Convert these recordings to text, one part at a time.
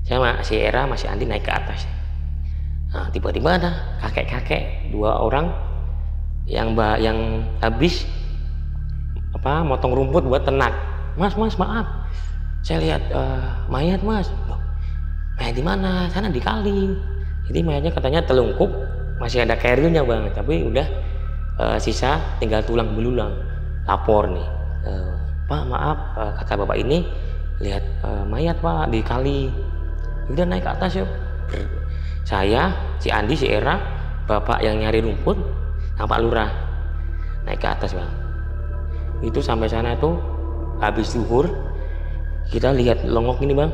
Sama si Era masih Andi naik ke atas. Nah tiba-tiba ada kakek-kakek 2 orang yang habis motong rumput buat ternak. Mas maaf, saya lihat mayat mas. Loh, mayat di mana? Sana di kali. Jadi mayatnya katanya telungkup, masih ada kerilnya bang, tapi udah sisa tinggal tulang belulang. Lapor nih, Pak maaf, kata bapak ini lihat mayat pak di kali. Udah naik ke atas yuk. Saya, si Andi, si Era, bapak yang nyari rumput, sama Pak Lurah naik ke atas bang. Itu sampai sana tuh habis zuhur, kita lihat longok ini bang,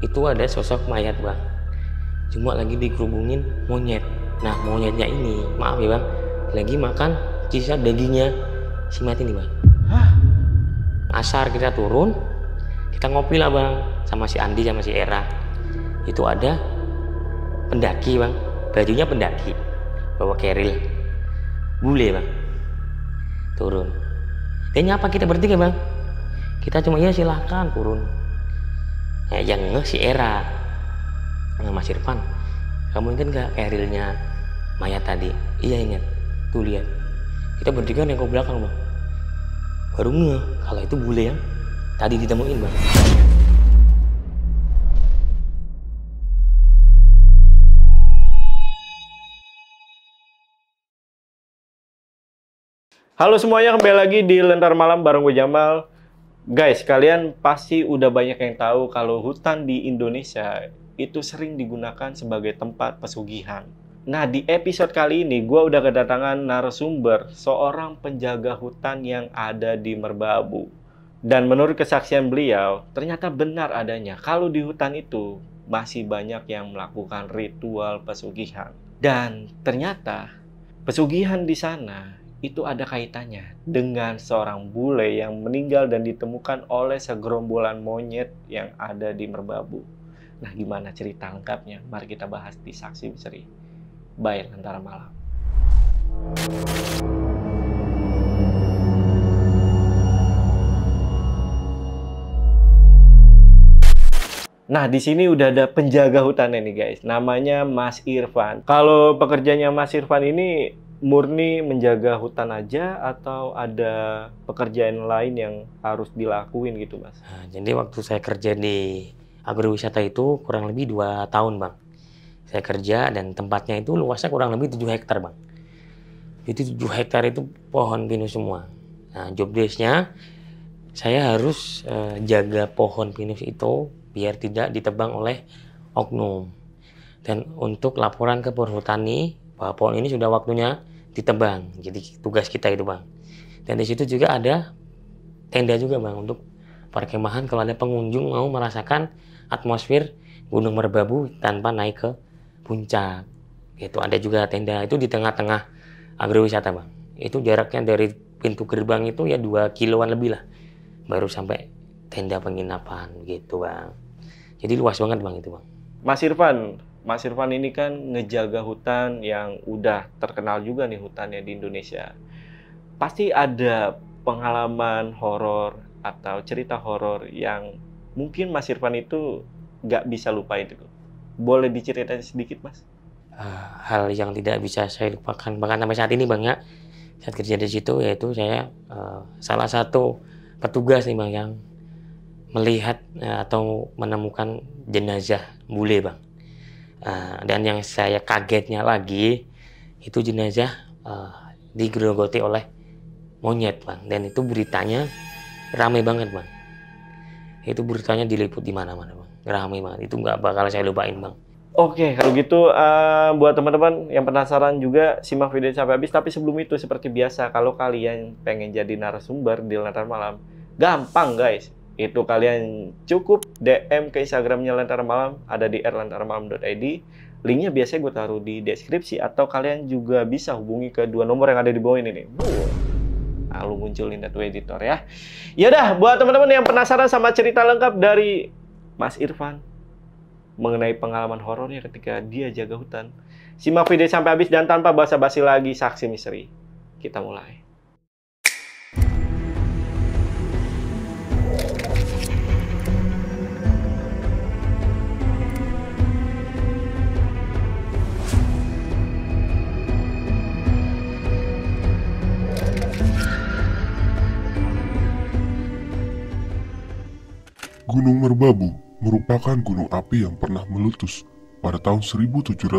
itu ada sosok mayat bang, cuma lagi dikerubungin monyet. Nah monyetnya ini, maaf ya bang, lagi makan sisa dagingnya si mayat ini bang. Asar kita turun, kita ngopi lah bang sama si Andi sama si Era. Itu ada pendaki bang, bajunya pendaki, bawa keril, bule bang, turun. Dia nyapa kita bertiga bang, kita cuma ya silahkan turun. Nah, yang ngeh si Era, Mas Irfan, kamu ingat nggak kerilnya mayat tadi? Iya ingat, tuh lihat. Kita bertiga nengok belakang bang, baru ngeh kalau itu bule yang tadi ditemuin bang. Halo semuanya, kembali lagi di Lentar Malam bareng gue Jamal. Guys, kalian pasti udah banyak yang tahu kalau hutan di Indonesia itu sering digunakan sebagai tempat pesugihan. Nah, di episode kali ini gue udah kedatangan narasumber, seorang penjaga hutan yang ada di Merbabu. Dan menurut kesaksian beliau, ternyata benar adanya kalau di hutan itu masih banyak yang melakukan ritual pesugihan. Dan ternyata pesugihan di sana itu ada kaitannya dengan seorang bule yang meninggal dan ditemukan oleh segerombolan monyet yang ada di Merbabu. Nah, gimana cerita lengkapnya? Mari kita bahas di Saksi Misteri by Lentera Malam. Nah, di sini udah ada penjaga hutannya nih guys. Namanya Mas Irfan. Kalau pekerjaannya Mas Irfan ini murni menjaga hutan aja atau ada pekerjaan lain yang harus dilakuin gitu mas? Nah, jadi waktu saya kerja di agrowisata itu kurang lebih 2 tahun bang. Saya kerja dan tempatnya itu luasnya kurang lebih 7 hektar bang. Jadi 7 hektar itu pohon pinus semua. Nah job desk-nya saya harus jaga pohon pinus itu biar tidak ditebang oleh oknum. Dan untuk laporan ke perhutani bahwa pohon ini sudah waktunya ditebang. Jadi tugas kita itu bang. Dan di situ juga ada tenda juga bang untuk perkemahan kalau ada pengunjung mau merasakan atmosfer Gunung Merbabu tanpa naik ke puncak. Itu ada juga tenda itu di tengah-tengah agrowisata bang. Itu jaraknya dari pintu gerbang itu ya 2 kiloan lebih lah. Baru sampai tenda penginapan gitu bang. Jadi luas banget bang itu bang. Mas Irfan ini kan ngejaga hutan yang udah terkenal juga nih hutannya di Indonesia. Pasti ada pengalaman horor atau cerita horor yang mungkin Mas Irfan itu nggak bisa lupain itu. Boleh diceritain sedikit mas? Hal yang tidak bisa saya lupakan bahkan sampai saat ini bang ya. Saat kerja di situ yaitu saya salah satu petugas nih bang yang melihat atau menemukan jenazah bule bang. Dan yang saya kagetnya lagi itu jenazah digerogoti oleh monyet bang, dan itu beritanya ramai banget bang. Itu beritanya diliput di mana-mana bang, ramai banget. Itu nggak bakal saya lupain bang. Oke, kalau gitu buat teman-teman yang penasaran juga simak video sampai habis. Tapi sebelum itu seperti biasa, kalau kalian pengen jadi narasumber di Lentera Malam, gampang guys. Itu kalian cukup DM ke Instagramnya Lentera Malam, ada di @lenteramalam.id. Linknya biasanya gue taruh di deskripsi, atau kalian juga bisa hubungi ke 2 nomor yang ada di bawah ini nih. Nah, lu munculin itu editor ya. Yaudah, buat teman-teman yang penasaran sama cerita lengkap dari Mas Irfan mengenai pengalaman horornya ketika dia jaga hutan, simak video sampai habis dan tanpa basa-basi lagi, Saksi Misteri. Kita mulai. Gunung Merbabu merupakan gunung api yang pernah meletus pada tahun 1797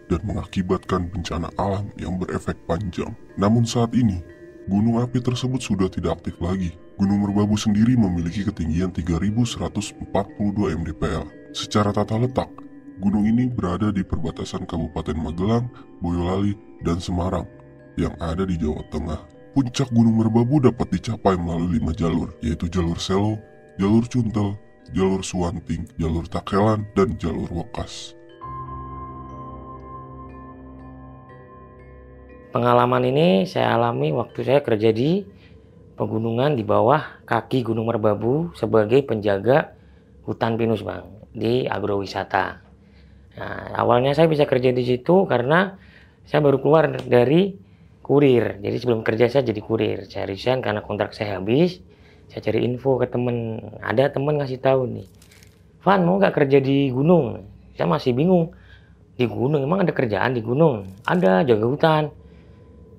dan mengakibatkan bencana alam yang berefek panjang. Namun saat ini, gunung api tersebut sudah tidak aktif lagi. Gunung Merbabu sendiri memiliki ketinggian 3142 mdpl. Secara tata letak, gunung ini berada di perbatasan Kabupaten Magelang, Boyolali, dan Semarang yang ada di Jawa Tengah. Puncak Gunung Merbabu dapat dicapai melalui 5 jalur, yaitu jalur Selo, jalur Cuntel, jalur Suwanting, jalur Takelan, dan jalur Wekas. Pengalaman ini saya alami waktu saya kerja di pegunungan di bawah kaki Gunung Merbabu sebagai penjaga hutan pinus, Bang, di agrowisata. Nah, awalnya saya bisa kerja di situ karena saya baru keluar dari kurir. Jadi sebelum kerja saya jadi kurir. Saya resign karena kontrak saya habis. Saya cari info ke temen. Ada temen ngasih tahu nih, Van, mau nggak kerja di gunung? Saya masih bingung. Di gunung emang ada kerjaan di gunung? Ada, jaga hutan.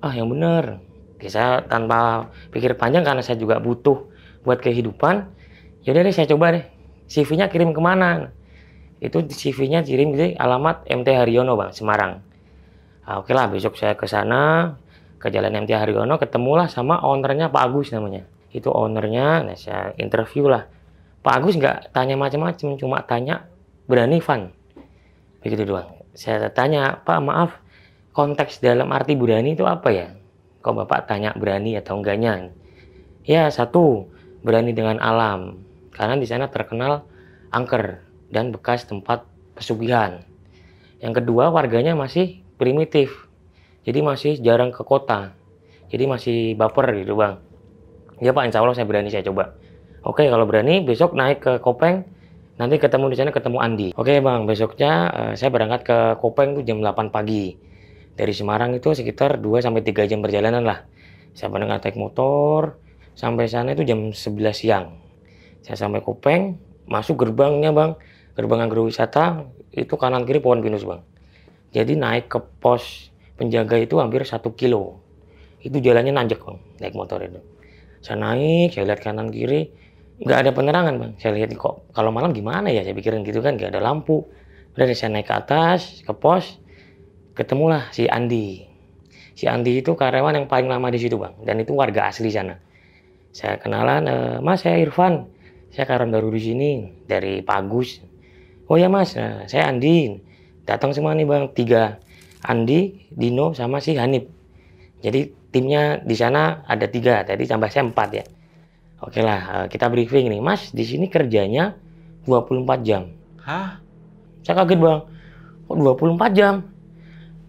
Ah, yang bener. Oke, saya tanpa pikir panjang karena saya juga butuh buat kehidupan. Yaudah deh, saya coba deh. CV-nya kirim kemana? Itu CV-nya kirim di alamat MT Haryono, Bang, Semarang. Nah, oke lah, besok saya ke sana, ke Jalan MT Haryono, ketemulah sama ownernya, Pak Agus namanya. Itu ownernya. Nah, saya interview lah. Pak Agus nggak tanya macam-macam, cuma tanya, berani, Van? Begitu doang. Saya tanya, Pak, maaf, konteks dalam arti berani itu apa ya? Kok Bapak tanya berani atau enggaknya? Ya, satu, berani dengan alam. Karena di sana terkenal angker dan bekas tempat pesugihan. Yang kedua, warganya masih primitif. Jadi masih jarang ke kota. Jadi masih baper gitu, Bang. Ya Pak, insya Allah saya berani, saya coba. Oke, kalau berani besok naik ke Kopeng. Nanti ketemu di sana, ketemu Andi. Oke Bang, besoknya saya berangkat ke Kopeng tuh jam 8 pagi. Dari Semarang itu sekitar 2-3 jam perjalanan lah. Saya berangkat naik motor. Sampai sana itu jam 11 siang. Saya sampai Kopeng, masuk gerbangnya, Bang. Gerbang agrowisata, itu kanan kiri pohon pinus, Bang. Jadi naik ke pos penjaga itu hampir 1 kilo. Itu jalannya nanjak, Bang, naik motor itu. Saya naik, saya lihat kanan kiri, nggak ada penerangan, Bang. Saya lihat kok kalau malam gimana ya, saya pikirin gitu kan, nggak ada lampu. Udah saya naik ke atas, ke pos, ketemulah si Andi. Si Andi itu karyawan yang paling lama di situ, Bang, dan itu warga asli sana. Saya kenalan, Mas, saya Irfan. Saya karyawan baru di sini, dari Pak Agus. Oh ya Mas, saya Andi. Datang semua nih, Bang, 3. Andi, Dino, sama si Hanif. Jadi timnya di sana ada 3, tadi tambah saya 4 ya. Oke lah, kita briefing nih. Mas, di sini kerjanya 24 jam. Hah? Saya kaget, Bang. Kok 24 jam?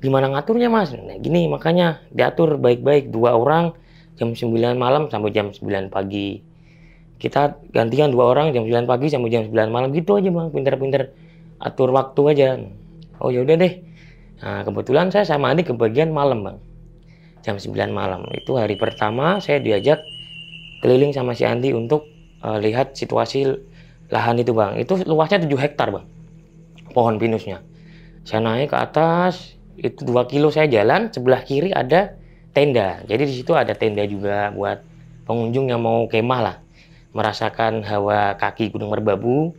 Gimana ngaturnya, Mas? Nah, gini, makanya diatur baik-baik. 2 orang jam 9 malam sampai jam 9 pagi. Kita gantian 2 orang jam 9 pagi sampai jam 9 malam. Gitu aja, Bang. Pinter-pinter atur waktu aja. Oh yaudah deh. Nah, kebetulan saya sama Andi kebagian malam, Bang. Jam 9 malam. Itu hari pertama saya diajak keliling sama si Andi untuk lihat situasi lahan itu, Bang. Itu luasnya 7 hektar, Bang. Pohon pinusnya. Saya naik ke atas, itu 2 kilo saya jalan, sebelah kiri ada tenda. Jadi di situ ada tenda juga buat pengunjung yang mau kemah lah. Merasakan hawa kaki Gunung Merbabu.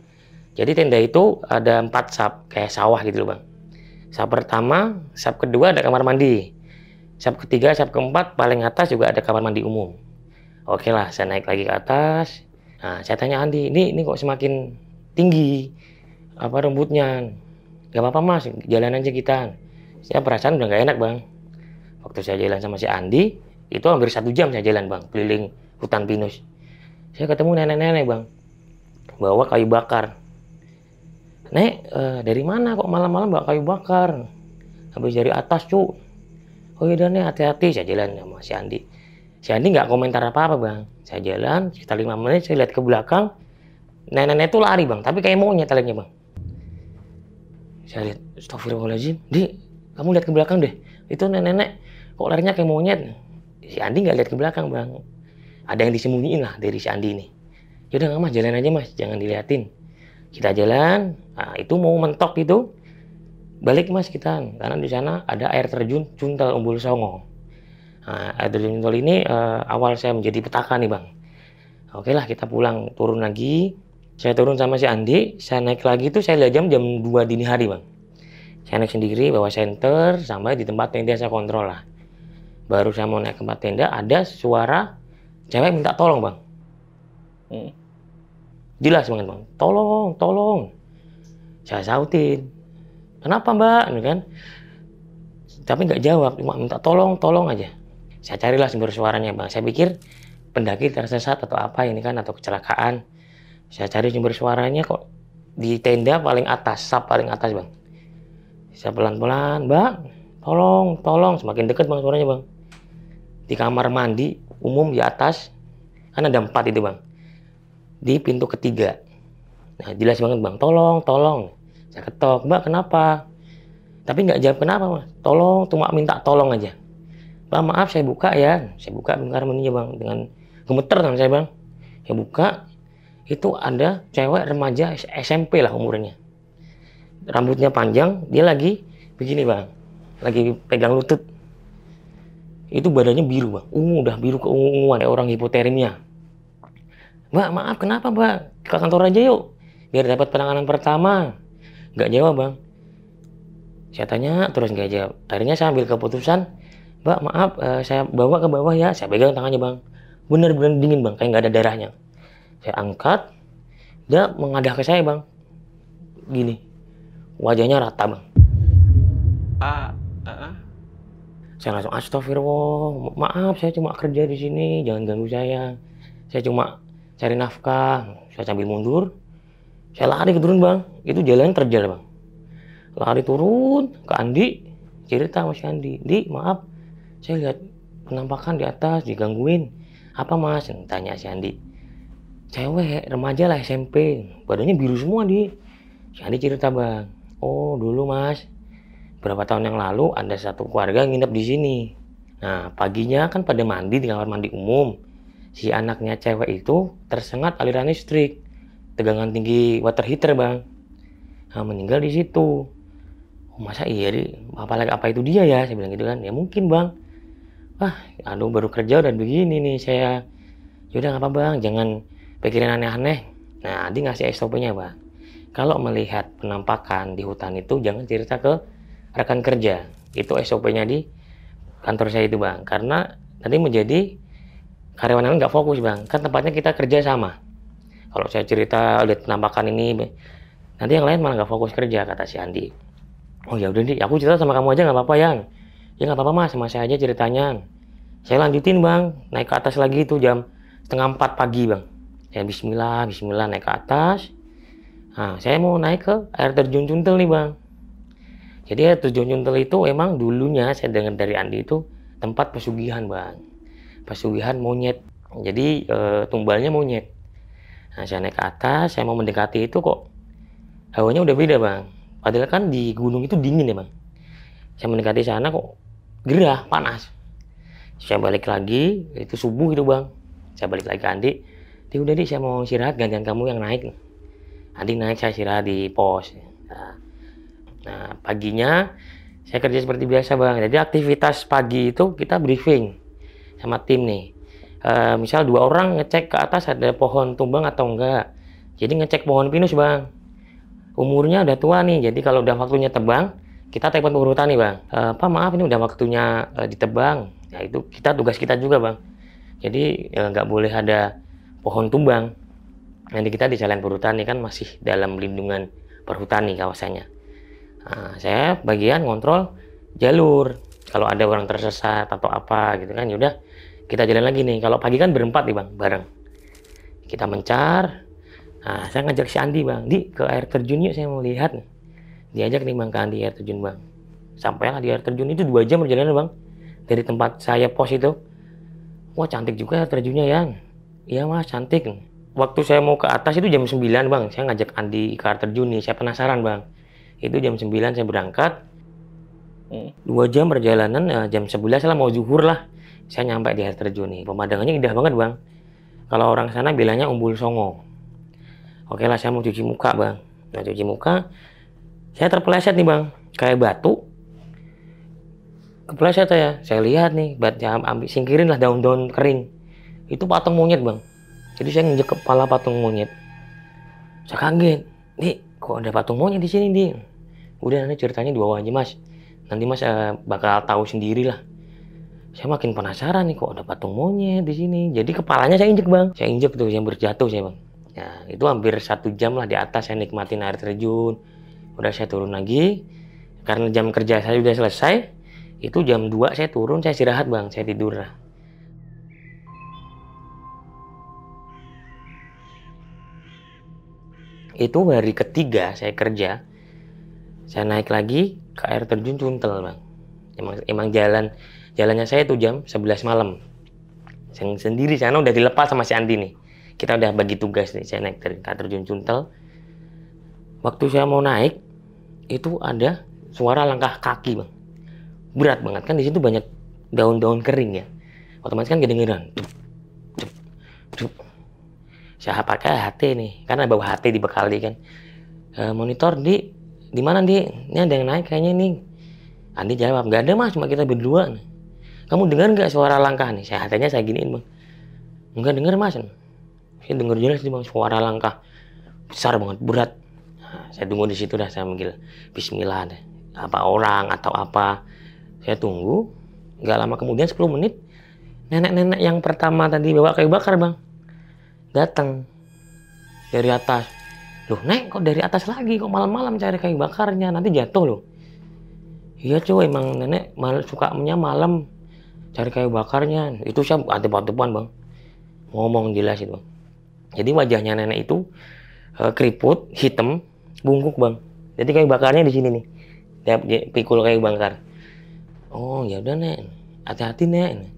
Jadi tenda itu ada 4 sap, kayak sawah gitu loh, Bang. Sap pertama, sap kedua ada kamar mandi. Sap ketiga, sap keempat, paling atas juga ada kamar mandi umum. Oke lah, saya naik lagi ke atas. Nah, saya tanya Andi, ini kok semakin tinggi apa rembutnya? Gak apa-apa Mas, jalan aja kita. Saya perasaan udah gak enak, Bang. Waktu saya jalan sama si Andi, itu hampir 1 jam saya jalan, Bang, keliling hutan pinus. Saya ketemu nenek-nenek, Bang, bawa kayu bakar. Nek, dari mana kok malam-malam bawa kayu bakar? Habis dari atas, cu. Oh iya Nek, hati-hati. Saya jalan sama si Andi. Si Andi nggak komentar apa-apa, Bang. Saya jalan, sekitar 5 menit, saya lihat ke belakang. Nenek-nenek itu lari, Bang, tapi kayak monyet larinya, Bang. Saya lihat, astagfirullahaladzim. Di, kamu lihat ke belakang deh. Itu nenek-nenek kok larinya kayak monyet. Si Andi nggak lihat ke belakang, Bang. Ada yang disembunyiin lah dari si Andi ini. Yaudah nggak Mas, jalan aja Mas, jangan diliatin. Kita jalan, nah itu mau mentok itu, balik Mas kita, karena di sana ada air terjun Cuntel Umbul Songo. Nah, air terjun Cuntel ini awal saya menjadi petaka nih, Bang. Oke lah, kita pulang, turun lagi. Saya turun sama si Andi, saya naik lagi tuh saya lihat jam 2 dini hari bang. Saya naik sendiri, bawa senter, sampai di tempat tenda saya kontrol lah. Baru saya mau naik ke tempat tenda, ada suara cewek minta tolong bang. Jelas banget bang, tolong, tolong. Saya sautin, kenapa mbak? Ini kan. Tapi nggak jawab, cuma minta tolong, tolong aja. Saya carilah sumber suaranya bang. Saya pikir pendaki tersesat atau apa ini kan, atau kecelakaan. Saya cari sumber suaranya kok di tenda paling atas, sap paling atas bang. Saya pelan-pelan, bang, tolong, tolong. Semakin dekat bang suaranya bang. Di kamar mandi umum di atas, kan ada 4 itu bang. Di pintu ketiga. Nah jelas banget bang, tolong, tolong. Saya ketok, mbak kenapa? Tapi nggak jawab kenapa mas. Tolong, cuma minta tolong aja. Bang maaf saya buka ya. Saya buka kamar mandinya bang. Dengan gemeter kan saya bang. Saya buka. Itu ada cewek remaja SMP lah umurnya. Rambutnya panjang, dia lagi begini bang. Lagi pegang lutut. Itu badannya biru bang. Udah biru keunguan kayak orang hipotermia. Mbak maaf kenapa mbak? Ke kantor aja yuk. Biar dapat penanganan pertama. Nggak jawab bang. Saya tanya terus nggak jawab. Akhirnya saya ambil keputusan. Mbak maaf saya bawa ke bawah ya. Saya pegang tangannya bang. Bener-bener dingin bang. Kayak nggak ada darahnya. Saya angkat, dia mengadah ke saya bang, gini, wajahnya rata bang. Saya langsung astagfirullah, maaf saya cuma kerja di sini, jangan ganggu saya cuma cari nafkah. Saya sambil mundur, saya lari ke turun bang, itu jalan terjal bang, lari turun ke Andi, cerita sama si Andi, Di maaf, saya lihat penampakan di atas digangguin, apa mas? Tanya si Andi. Cewek remaja lah SMP, badannya biru semua di. Si Andi cerita bang, oh dulu mas, berapa tahun yang lalu ada satu keluarga nginep di sini. Nah paginya kan pada mandi di kamar mandi umum. Si anaknya cewek itu tersengat aliran listrik, tegangan tinggi water heater bang. Nah meninggal di situ. Oh, masa iya di, apa itu dia ya? Saya bilang gitu kan, ya mungkin bang. Aduh baru kerja udah begini nih saya. Yaudah nggak apa bang, jangan pikirin aneh-aneh. Nah, dia ngasih SOP-nya bang. Kalau melihat penampakan di hutan itu jangan cerita ke rekan kerja. Itu SOP-nya di kantor saya itu bang. Karena nanti menjadi karyawan yang nggak fokus bang. Kan tempatnya kita kerja sama. Kalau saya cerita lihat penampakan ini, nanti yang lain malah nggak fokus kerja kata si Andi. Oh ya udah di, aku cerita sama kamu aja nggak apa-apa yang. Ya nggak apa-apa mas, sama saya aja ceritanya. Saya lanjutin bang, naik ke atas lagi itu jam 3:30 pagi bang. Saya bismillah naik ke atas. Nah, saya mau naik ke air terjun Cuntel nih bang. Jadi air terjun Cuntel itu emang dulunya saya dengar dari Andi itu tempat pesugihan bang. Pesugihan monyet. Jadi tumbalnya monyet. Nah, saya naik ke atas, saya mau mendekati itu kok hawanya udah beda bang. Padahal kan di gunung itu dingin ya bang. Saya mendekati sana kok gerah, panas. Saya balik lagi, itu subuh gitu bang. Saya balik lagi ke Andi. Udah di, saya mau istirahat, gantian kamu yang naik. Andi naik, saya istirahat di pos. Nah paginya saya kerja seperti biasa bang. Jadi aktivitas pagi itu kita briefing sama tim nih. Misal 2 orang ngecek ke atas ada pohon tumbang atau enggak. Jadi ngecek pohon pinus bang. Umurnya udah tua nih, jadi kalau udah waktunya tebang, kita telepon urutan nih bang. Pak maaf ini udah waktunya ditebang. Nah itu tugas kita juga bang. Jadi nggak boleh ada pohon tumbang. Nanti kita di jalan perhutani kan masih dalam lindungan perhutani kawasannya. Nah, saya bagian kontrol jalur. Kalau ada orang tersesat atau apa gitu kan, yaudah kita jalan lagi nih. Kalau pagi kan berempat nih bang, bareng. Kita mencar. Nah, saya ngajak si Andi bang, di ke air terjun yuk saya mau lihat. Diajak nih bang ke Andi air terjun bang. Sampailah di air terjun itu 2 jam perjalanan bang. Dari tempat saya pos itu. Wah cantik juga air terjunnya ya. Iya mas cantik. Waktu saya mau ke atas itu jam 9 bang. Saya ngajak Andi ke air terjun nih. Saya penasaran bang. Itu jam 9 saya berangkat. 2 jam perjalanan, jam 11 lah mau zuhur lah. Saya nyampe di air terjun nih. Pemandangannya indah banget bang. Kalau orang sana bilangnya Umbul Songo. Oke lah saya mau cuci muka bang. Nah cuci muka. Saya terpeleset nih bang. Kayak batu. Kepleset saya lihat nih. Ambil singkirin lah daun-daun kering. Itu patung monyet bang. Jadi saya nginjek kepala patung monyet. Saya kaget, Dik, kok ada patung monyet di sini, Dik? Udah nanti ceritanya dibawa aja Mas. Nanti Mas bakal tahu sendiri lah. Saya makin penasaran nih, kok ada patung monyet di sini. Jadi kepalanya saya injek bang. Saya injek tuh, yang berjatuh saya bang. Ya itu hampir 1 jam lah di atas saya nikmatin air terjun. Udah saya turun lagi. Karena jam kerja saya udah selesai. Itu jam 2 saya turun, saya istirahat bang. Saya tidur lah. Itu hari ketiga saya kerja. Saya naik lagi ke air terjun Cuntel bang. Emang jalannya saya itu jam 11 malam. Saya sendiri sana udah dilepas sama si Andi nih. Kita udah bagi tugas nih. Saya naik dari air terjun Cuntel. Waktu saya mau naik, itu ada suara langkah kaki bang. Berat banget kan, di situ banyak daun-daun kering ya. Otomatis kan kedengeran. Saya pakai HT nih, karena bawa HT dibekali kan. Monitor di mana Di? Ini ada yang naik kayaknya nih. Andi jawab, nggak ada Mas, cuma kita berdua. Kamu dengar nggak suara langkah nih? Saya HT-nya saya giniin bang. Nggak dengar Mas. Saya dengar jelas nih bang, suara langkah besar banget, berat. Nah, saya tunggu di situ dah, saya manggil Bismillah deh. Apa orang atau apa? Saya tunggu. Nggak lama kemudian 10 menit, nenek-nenek yang pertama tadi bawa kayu bakar bang, datang dari atas. Loh Nek, kok dari atas lagi? Kok malam-malam cari kayu bakarnya? Nanti jatuh loh. Iya cuy, emang nenek sukanya malam cari kayu bakarnya. Itu saya antep-antepan bang, ngomong jelas itu bang. Jadi wajahnya nenek itu keriput hitam, bungkuk bang. Jadi kayu bakarnya di sini nih, dia pikul kayu bakar. Oh ya udah Nek, hati-hati Nek.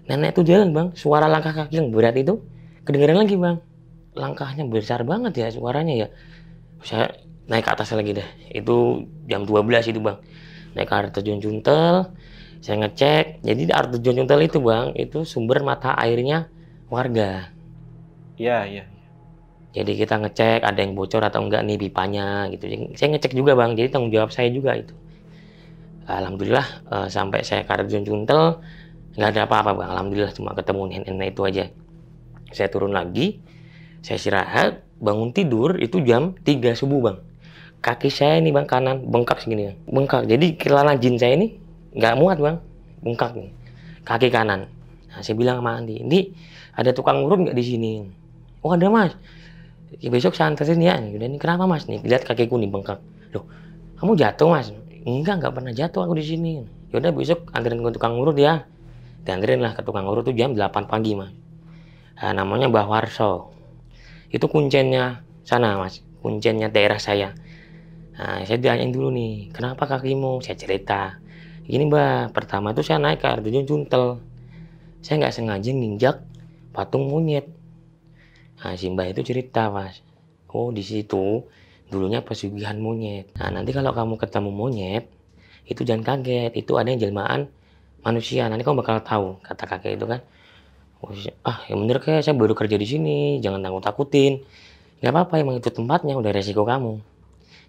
Nenek itu jalan bang, suara langkah kaki yang berat itu kedengeran lagi bang. Langkahnya besar banget ya suaranya ya. Saya naik ke atas lagi deh. Itu jam 12 itu bang. Naik ke air terjun Cuntel. Saya ngecek. Jadi di air terjun Cuntel itu bang, itu sumber mata airnya warga. Iya. Jadi kita ngecek ada yang bocor atau enggak nih pipanya gitu. Saya ngecek juga bang. Jadi tanggung jawab saya juga itu. Alhamdulillah sampai saya ke air terjun Cuntel nggak ada apa-apa bang. Alhamdulillah cuma ketemu nenek itu aja. Saya turun lagi. Saya istirahat, bangun tidur itu jam 3 subuh bang. Kaki saya ini bang kanan bengkak segini bang. Bengkak, jadi kelana jin saya ini nggak muat bang. Bengkak nih, kaki kanan. Nah, saya bilang sama Andi, ini ada tukang urut nggak di sini? Oh ada Mas. Ya, besok saya anterin ya. Udah ini kenapa Mas? Nih lihat kakiku nih bengkak. Loh, kamu jatuh Mas? Nggak pernah jatuh aku di sini. Yaudah besok anterin ke tukang urut ya. Dianterin lah ke tukang urut tuh jam 8 pagi Mas. Nah, namanya Mbah Warso. Itu kuncennya sana Mas, kuncennya daerah saya. Nah, saya ditanyain dulu nih, kenapa kakimu? Saya cerita. Gini Mbak, pertama itu saya naik ke air terjun Cuntel. Saya nggak sengaja nginjak patung monyet. Nah, si Mbak itu cerita Mas. Oh di situ dulunya pesugihan monyet. Nah nanti kalau kamu ketemu monyet, itu jangan kaget. Itu ada yang jelmaan manusia. Nanti kamu bakal tahu, kata kakek itu kan. Oh, yang bener kayak saya baru kerja di sini, jangan takut-takutin. Nggak apa-apa, emang itu tempatnya, udah resiko kamu.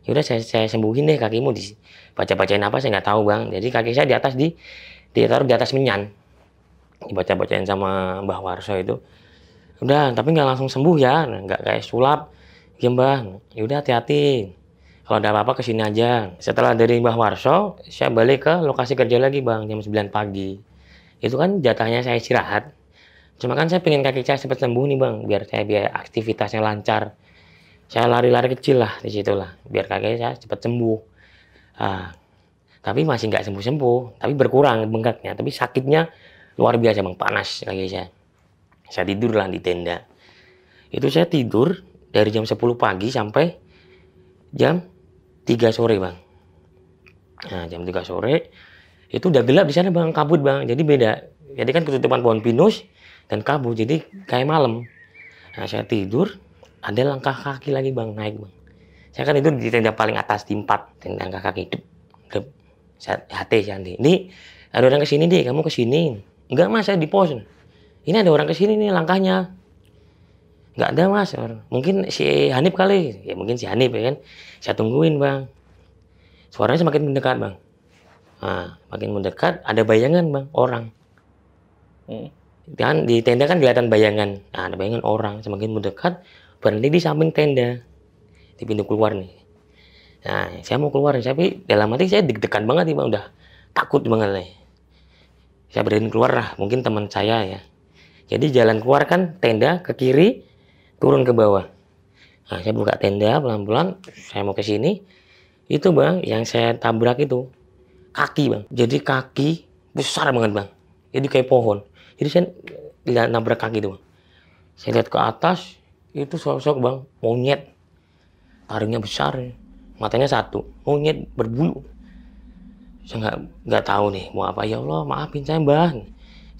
Yaudah saya sembuhin deh kakimu, baca-bacain apa saya nggak tahu bang. Jadi kaki saya di atas ditaruh di atas menyan, dibaca-bacain sama Mbah Warso itu. Udah, tapi nggak langsung sembuh ya, nggak kayak sulap. Ya mbah, yaudah hati-hati. Kalau ada apa-apa kesini aja. Setelah dari Mbah Warso, saya balik ke lokasi kerja lagi bang, jam 9 pagi. Itu kan jatahnya saya istirahat. Cuma kan saya pengen kaki saya cepat sembuh nih bang, biar aktivitasnya lancar. Saya lari-lari kecil lah di situ lah, biar kaki saya cepat sembuh. Tapi masih nggak sembuh-sembuh, tapi berkurang bengkaknya. Tapi sakitnya luar biasa bang, panas kaki saya. Saya tidur lah di tenda. Itu saya tidur dari jam 10 pagi sampai jam 3 sore bang. Nah jam 3 sore itu udah gelap di sana bang, kabut bang. Jadi beda. Jadi kan ketutupan pohon pinus dan kabut, jadi kayak malam. Nah saya tidur, ada langkah kaki lagi bang, naik bang. Saya kan itu di tenda paling atas di 4, tenda langkah kaki. Saya hati Andi, ini ada orang kesini deh, kamu kesini. Enggak mas, saya di pos. Ini ada orang kesini nih langkahnya. Enggak ada mas, mungkin si Hanif kali. Ya mungkin si Hanif ya kan. Saya tungguin bang. Suaranya semakin mendekat bang. Nah, makin mendekat, ada bayangan bang, orang. kan di tenda kan kelihatan bayangan. Nah, ada bayangan orang. Semakin mendekat, berhenti di samping tenda, di pintu keluar nih. Nah, saya mau keluar, tapi dalam hati saya deg-degan banget nih bang, udah takut banget nih. Saya berani keluar lah, mungkin teman saya ya. Jadi jalan keluar kan tenda ke kiri, turun ke bawah. Nah, saya buka tenda pelan-pelan, saya mau ke sini. Itu bang, yang saya tabrak itu kaki bang. Jadi kaki besar banget bang. Jadi kayak pohon. Jadi saya lihat nabrak kaki itu bang. Saya lihat ke atas, itu sosok bang, monyet. Taringnya besar, matanya satu, monyet berbulu. Saya nggak tahu nih mau apa. Ya Allah, maafin saya bang.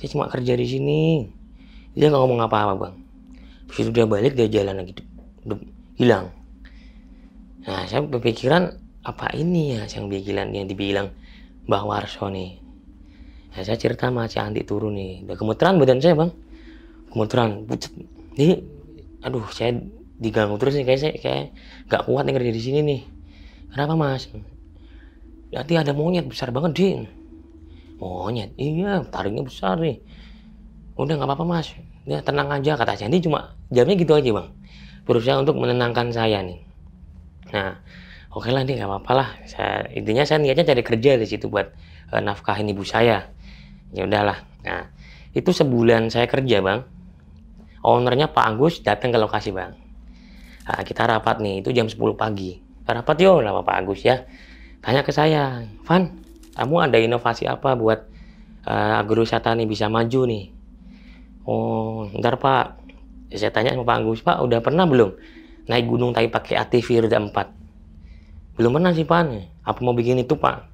Saya cuma kerja di sini. Dia nggak ngomong apa-apa bang. Terus dia balik, dia jalan lagi, hilang. Nah, saya berpikiran apa ini ya yang dibilang Mbah Warso nih. Nah, saya cerita sama si Andi turun nih. Udah gemeteran badan saya bang, gemeteran. Jadi, aduh, saya diganggu terus nih, kayak nggak kuat nih kerja di sini nih. Kenapa mas? Nanti ada monyet besar banget din. Monyet, iya, taringnya besar nih. Udah nggak apa-apa mas, ya tenang aja kata Andi. Cuma jamnya gitu aja bang, berusaha untuk menenangkan saya nih. Nah, oke lah nih, nggak apa-apa lah. Intinya saya niatnya cari kerja di situ buat nafkahin ibu saya. Ya udahlah. Nah, itu sebulan saya kerja bang. Ownernya Pak Agus datang ke lokasi bang. Nah, kita rapat nih, itu jam 10 pagi. Rapat yo, nama Pak Agus ya. Tanya ke saya, Van, kamu ada inovasi apa buat agrowisata nih bisa maju nih? Oh, ntar Pak. Saya tanya sama Pak Agus, Pak udah pernah belum naik gunung tapi pakai ATV roda 4? Belum pernah sih Pak. Apa mau bikin itu Pak?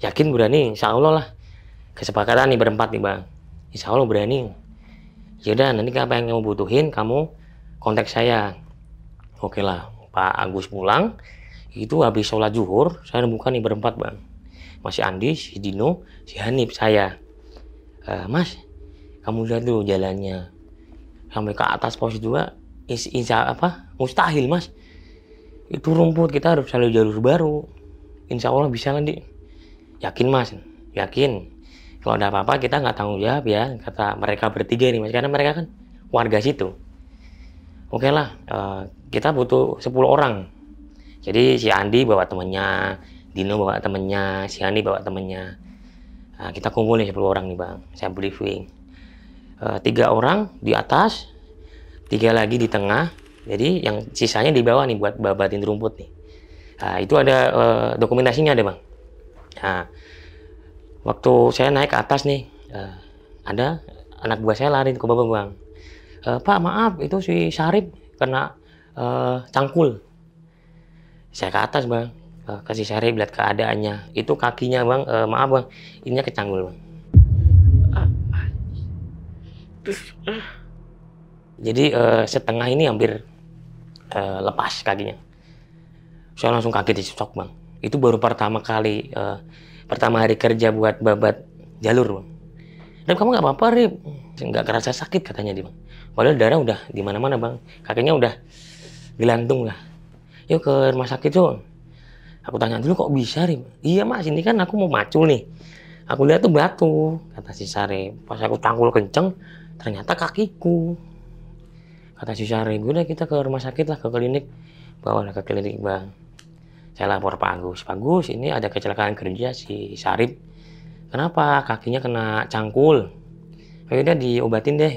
Yakin berani? Insya Allah lah. Kesepakatan nih berempat nih bang. Insya Allah berani. Yaudah, nanti apa yang kamu butuhin, kamu kontak saya. Oke lah, Pak Agus pulang. Itu habis sholat zuhur, saya buka nih berempat bang. Masih Andi, si Dino, si Hanif, saya. Mas, kamu lihat dulu jalannya. Sampai ke atas pos 2, mustahil mas. Itu rumput, kita harus cari jalur baru. Insya Allah bisa nanti. Yakin mas? Yakin. Kalau ada apa-apa kita nggak tanggung jawab ya, kata mereka bertiga nih mas. Karena mereka kan warga situ. Oke lah, kita butuh 10 orang. Jadi si Andi bawa temennya, Dino bawa temennya, si Hani bawa temennya. Nah, kita kumpul nih 10 orang nih bang. Saya briefing. 3 orang di atas, 3 lagi di tengah. Jadi yang sisanya di bawah nih buat babatin rumput nih. Nah, itu ada dokumentasinya ada bang. Nah, waktu saya naik ke atas nih, ada anak buah saya lari ke bawah bang. Pak maaf, itu si Syarif kena cangkul. Saya ke atas bang, kasih Syarif lihat keadaannya. Itu kakinya bang, maaf bang, ininya kecangkul bang. Jadi setengah ini hampir lepas kakinya. Saya langsung kaget di shock bang. Itu baru pertama kali, pertama hari kerja buat babat jalur bang. Rip, kamu nggak apa-apa Rip? Nggak kerasa sakit katanya dia bang. Padahal darah udah di mana-mana bang. Kakinya udah gelantung lah. Yuk ke rumah sakit tuh. Aku tanya dulu kok bisa Rip? Iya mas, ini kan aku mau macul nih. Aku lihat tuh batu, kata si Syarif. Pas aku cangkul kenceng, ternyata kakiku. Kata si Syarif, udah kita ke rumah sakit lah, ke klinik. Bawalah ke klinik bang. Saya lapor Pak Agus. Pak Agus, ini ada kecelakaan kerja si Syarif. Kenapa? Kakinya kena cangkul. Udah diobatin deh.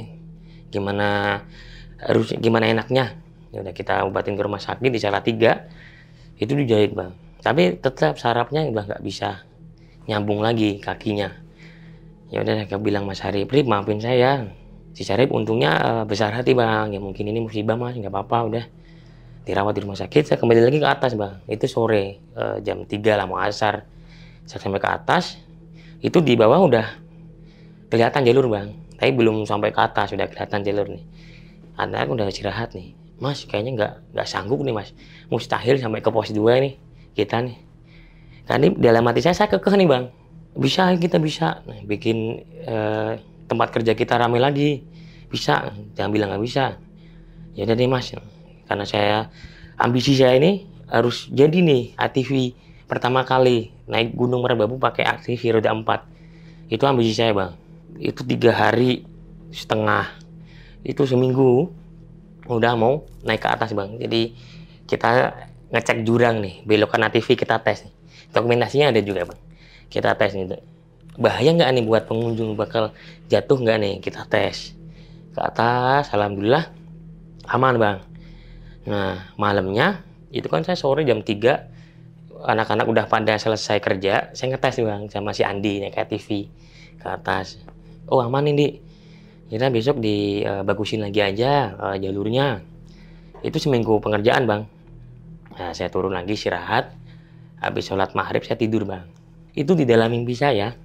Gimana enaknya? Ya udah kita obatin ke rumah sakit di Salatiga. Itu dijahit bang. Tapi tetap sarafnya udah nggak bisa nyambung lagi kakinya. Ya udah saya bilang Mas Syarif, Rip maafin saya. Si Syarif untungnya besar hati bang. Ya mungkin ini musibah mas, nggak apa-apa udah. Dirawat di rumah sakit, saya kembali lagi ke atas bang. Itu sore, jam 3 lah mau asar. Saya sampai ke atas, itu di bawah udah kelihatan jalur bang. Tapi belum sampai ke atas, sudah kelihatan jalur nih. Anak udah istirahat nih. Mas kayaknya nggak sanggup nih mas. Mustahil sampai ke pos 2 nih, kita nih. Karena dalam hati saya kekeh nih bang. Bisa, kita bisa. Nah, bikin tempat kerja kita ramai lagi. Bisa, jangan bilang nggak bisa. Ya udah deh mas. Karena ambisi saya ini harus jadi nih ATV pertama kali naik Gunung Merbabu pakai ATV roda 4. Itu ambisi saya bang. Itu 3 hari setengah. Itu seminggu udah mau naik ke atas bang. Jadi kita ngecek jurang nih, belokan ATV kita tes nih. Dokumentasinya ada juga bang. Kita tes nih. Bahaya nggak nih buat pengunjung, bakal jatuh nggak nih? Kita tes ke atas. Alhamdulillah aman bang. Nah malamnya itu kan saya sore jam 3, anak-anak udah pada selesai kerja, saya ngetes nih bang sama si Andi naik ATV ke atas. Oh aman ini, kita besok dibagusin lagi aja jalurnya. Itu seminggu pengerjaan bang. Nah saya turun lagi istirahat, habis sholat maghrib saya tidur bang. Itu di dalam mimpi saya,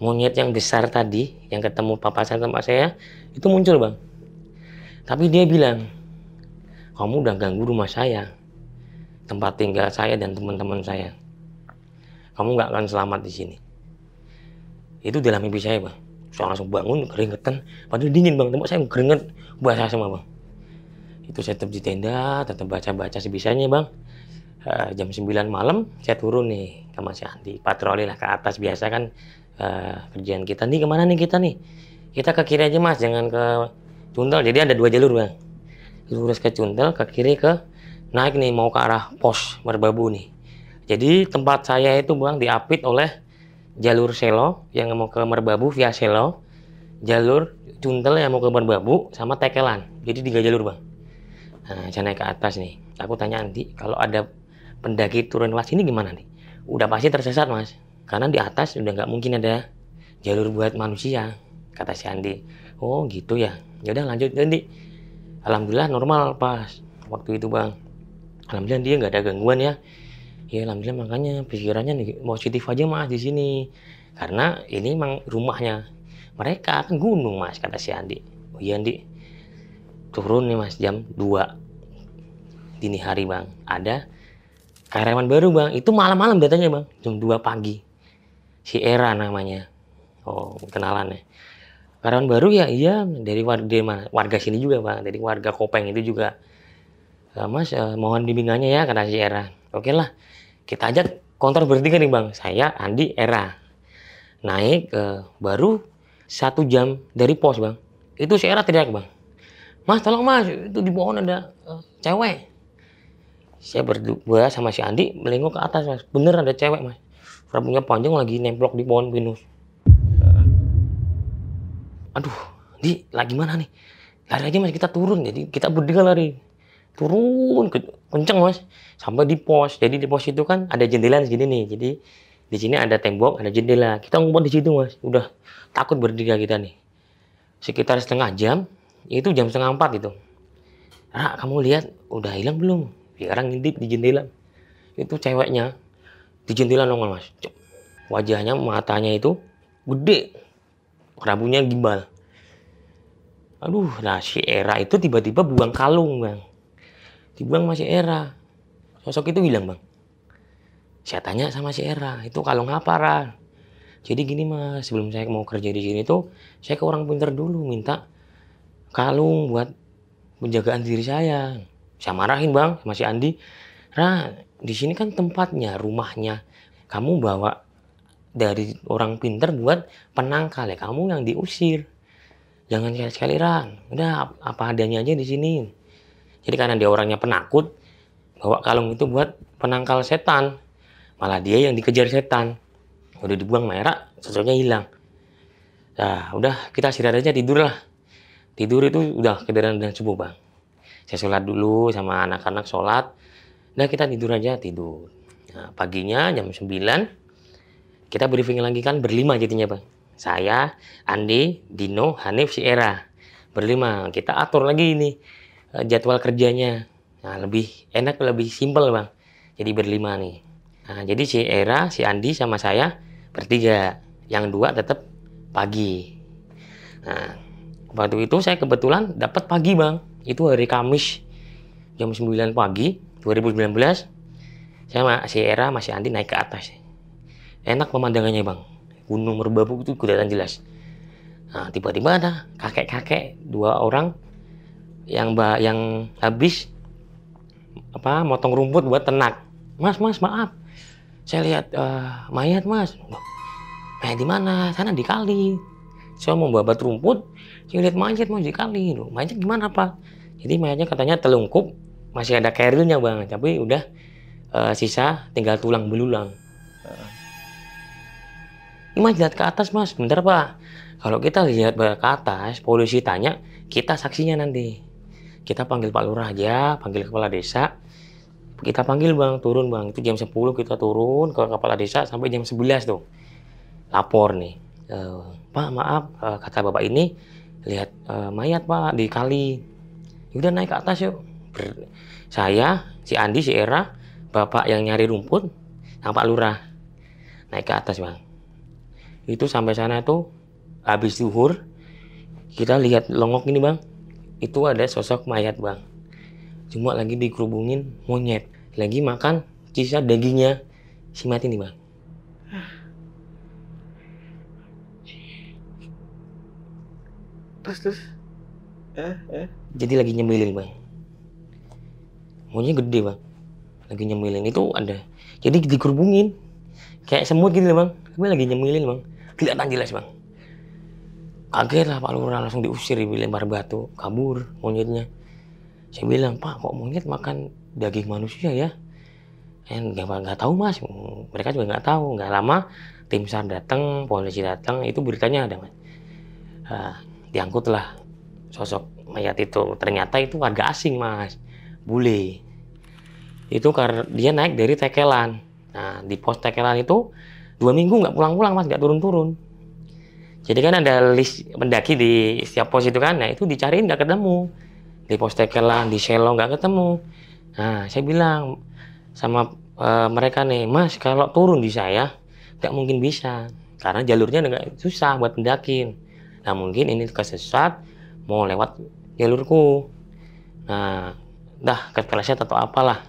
monyet yang besar tadi yang ketemu papasan sama saya itu muncul bang. Tapi dia bilang, kamu udah ganggu rumah saya, tempat tinggal saya dan teman-teman saya. Kamu nggak akan selamat di sini. Itu dalam mimpi saya bang. Saya langsung bangun keringetan, padahal dingin bang, tempat saya keringet basah semua bang. Itu saya tetap di tenda, tetap baca-baca sebisanya bang. Jam 9 malam saya turun nih ke Mas Andi, patroli lah ke atas biasa kan. Kerjaan kita nih kemana nih kita nih? Kita ke kiri aja mas, jangan ke Cuntel. Jadi ada 2 jalur bang. Lurus ke Cuntel, ke kiri ke naik nih mau ke arah pos Merbabu nih. Jadi tempat saya itu bang diapit oleh jalur Selo yang mau ke Merbabu via Selo, jalur Cuntel yang mau ke Merbabu, sama Tekelan. Jadi 3 jalur bang. Nah, saya naik ke atas nih. Aku tanya Andi, kalau ada pendaki turun lewat sini gimana nih? Udah pasti tersesat mas, karena di atas udah nggak mungkin ada jalur buat manusia, kata si Andi. Oh gitu ya. Ya udah lanjut Andi. Alhamdulillah normal pas waktu itu bang. Alhamdulillah dia nggak ada gangguan ya. Ya alhamdulillah, makanya pikirannya nih positif aja mas di sini. Karena ini emang rumahnya mereka kan gunung mas, kata si Andi. Oh iya Andi. Turun nih mas jam 2 dini hari bang. Ada karyawan baru bang. Itu malam-malam datanya bang. Jam 2 pagi. Si Era namanya. Oh kenalan ya. Karyawan baru ya iya dari warga sini juga bang. Dari warga Kopeng itu juga. Mas mohon bimbingannya ya, kata si Era. Oke lah. Kita ajak kontor bertiga nih bang. Saya, Andi, Era. Naik baru 1 jam dari pos bang. Itu si Era teriak bang. Mas tolong mas, itu di pohon ada cewek. Saya berdua sama si Andi melengok ke atas mas. Bener ada cewek mas. Rambutnya panjang lagi nemplok di pohon pinus. Aduh, Di, lagi mana nih? Lari aja mas, kita turun. Jadi kita berdua lari. Turun kenceng mas, sampai di pos. Jadi di pos itu kan ada jendela segini nih. Jadi di sini ada tembok, ada jendela. Kita ngumpul di situ mas. Udah takut berdiri kita nih. Sekitar setengah jam, itu jam setengah 4 itu. Ra, kamu lihat udah hilang belum? Sekarang ngintip di jendela. Itu ceweknya di jendela nongol mas. Wajahnya, matanya itu gede, rambutnya gimbal. Aduh, nah si Era itu tiba-tiba buang kalung bang. Dibuang sama si Era. Sosok itu hilang bang. Saya tanya sama si Era, itu kalung apa Ra? Jadi gini mas, sebelum saya mau kerja di sini tuh, saya ke orang pintar dulu minta kalung buat penjagaan diri saya. Saya marahin bang sama si Andi. Ra, di sini kan tempatnya, rumahnya. Kamu bawa dari orang pintar buat penangkal ya, kamu yang diusir. Jangan sekali-sekali Ra. Udah apa adanya aja di sini. Jadi karena dia orangnya penakut, bawa kalung itu buat penangkal setan. Malah dia yang dikejar setan. Udah dibuang merah, sosoknya hilang. Nah, udah kita istirahat aja, tidur lah. Tidur itu udah kedaran dan subuh bang. Saya sholat dulu sama anak-anak sholat. Udah kita tidur aja, tidur. Nah, paginya jam 9, kita briefing lagi kan berlima jadinya bang. Saya, Andi, Dino, Hanif, si Era. Berlima, kita atur lagi ini jadwal kerjanya. Nah, lebih enak, lebih simpel bang. Jadi berlima nih. Nah, jadi si Era, si Andi sama saya bertiga. Yang 2 tetap pagi. Nah, waktu itu saya kebetulan dapat pagi bang. Itu hari Kamis jam 9 pagi 2019. Saya sama si Era, masih Andi naik ke atas. Enak pemandangannya bang. Gunung Merbabu itu kelihatan jelas. Nah, tiba-tiba ada kakek-kakek 2 orang yang habis motong rumput buat ternak. Mas, maaf. Saya lihat mayat mas. Mayat di mana? Sana di kali. saya mau babat rumput, saya lihat mayat mau dikali loh. Mayatnya gimana Pak? Jadi mayatnya katanya telungkup, masih ada kerilnya Bang, tapi udah sisa tinggal tulang belulang. Ini Mas lihat ke atas Mas, bentar Pak. Kalau kita lihat ke atas, polisi tanya, kita saksinya nanti. Kita panggil Pak Lurah aja, panggil kepala desa. Kita panggil Bang, turun Bang. Itu jam 10 kita turun ke kepala desa sampai jam 11 tuh. Lapor nih. Pak maaf, kata bapak ini lihat mayat Pak di kali. Udah naik ke atas yuk. Saya, si Andi, si Era, bapak yang nyari rumput, sama Pak Lurah. Naik ke atas Bang. Itu sampai sana tuh habis zuhur kita lihat longok ini Bang, itu ada sosok mayat Bang, cuma lagi dikerubungin monyet, lagi makan sisa dagingnya si mayat ini Bang. Terus Jadi lagi nyemilin Bang, monyet gede Bang, lagi nyemilin. Itu ada, jadi dikerubungin kayak semut gitu Bang, tapi lagi nyemilin Bang, kelihatan jelas Bang. Kaget lah Pak Lurah, langsung diusir, dilempar batu, kabur monyetnya. Saya bilang, Pak kok monyet makan daging manusia ya? Nggak tahu Mas, mereka juga nggak tahu. Nggak lama tim SAR datang, polisi datang, itu beritanya ada Mas. Diangkutlah sosok mayat itu, ternyata itu warga asing Mas, bule. Itu karena dia naik dari Tekelan. Nah di pos Tekelan itu 2 minggu nggak pulang-pulang Mas, nggak turun-turun. Jadi kan ada list pendaki di setiap pos itu kan, nah itu dicariin nggak ketemu. Di pos Tekelan, di Selo nggak ketemu. Nah saya bilang sama mereka nih, Mas kalau turun di saya nggak mungkin bisa, karena jalurnya nggak susah buat pendakin. Nah mungkin ini kesesat mau lewat jalurku. Nah dah kepleset atau apalah.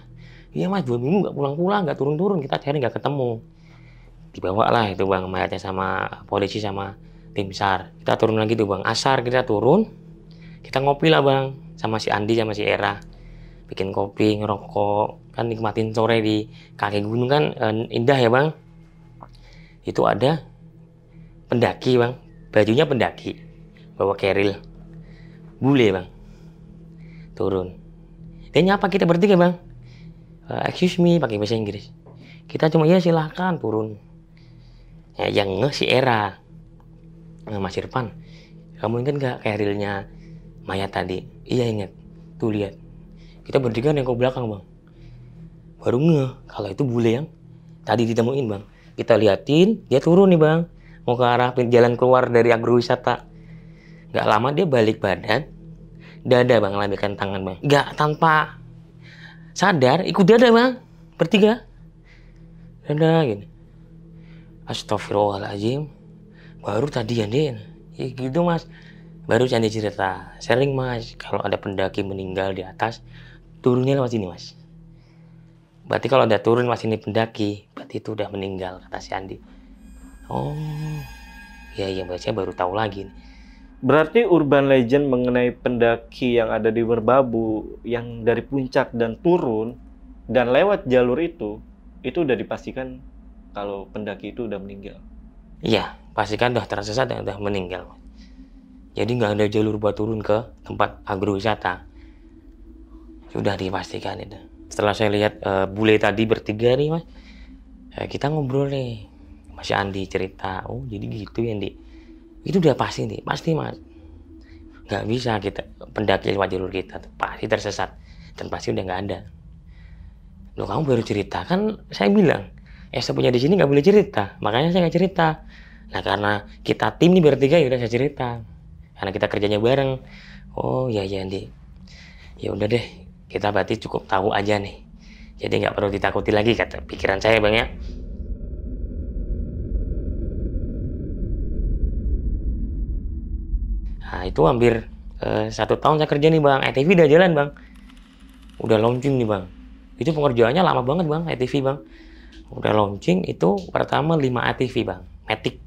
Iya Mas 2 minggu nggak pulang-pulang, nggak turun-turun, kita cari nggak ketemu. Dibawa lah itu Bang mayatnya sama polisi sama tim SAR. Kita turun lagi tuh Bang, asar kita turun, kita ngopi lah Bang sama si Andi sama si Era, bikin kopi, ngerokok, kan nikmatin sore di kaki gunung kan indah ya Bang. Itu ada pendaki Bang, bajunya pendaki, bawa keril, bule Bang, turun. Dia nyapa kita bertiga Bang, excuse me, pakai bahasa Inggris. Kita cuma ya silahkan turun. Ya, yang si Era, Mas Irfan, kamu ingat nggak kerilnya mayat tadi? Iya ingat, tuh lihat. Kita bertiga nengok belakang Bang, baru ngeh kalau itu bule yang tadi ditemuin Bang. Kita liatin, dia turun nih Bang, mau ke arah jalan keluar dari agrowisata. Nggak lama dia balik badan, dada Bang, lambaikan tangan Bang. Nggak tanpa sadar, ikut dada Bang, bertiga. Dada gini. Astagfirullahaladzim. Baru tadi ya Din, ya gitu Mas. Baru Candi cerita, sering Mas kalau ada pendaki meninggal di atas, turunnya lewat sini Mas. Berarti kalau udah turun Mas ini pendaki, berarti itu udah meninggal, kata si Andi. Oh, iya saya baru tahu lagi nih. Berarti urban legend mengenai pendaki yang ada di Merbabu yang dari puncak dan turun dan lewat jalur itu udah dipastikan kalau pendaki itu udah meninggal. Iya, pastikan udah tersesat dan udah meninggal. Jadi nggak ada jalur buat turun ke tempat agrowisata. Sudah dipastikan itu. Setelah saya lihat bule tadi bertiga nih Mas, kita ngobrol nih, Mas Andi cerita, oh jadi gitu ya Andi. Itu udah pasti nih, pasti Mas. Nggak bisa kita pendaki lewat jalur kita, tuh pasti tersesat dan pasti udah nggak ada. Loh kamu baru cerita, kan saya bilang saya punya di sini nggak boleh cerita, makanya saya nggak cerita. Nah karena kita tim nih bertiga ya udah saya cerita, karena kita kerjanya bareng. Oh iya Andi, ya udah deh, kita berarti cukup tahu aja nih, jadi nggak perlu ditakuti lagi, kata pikiran saya Bang ya. Nah itu hampir 1 tahun saya kerja nih Bang, ATV udah jalan Bang, udah launching nih Bang. Itu pengerjaannya lama banget Bang, ATV Bang. Udah launching itu pertama 5 ATV Bang, Matic.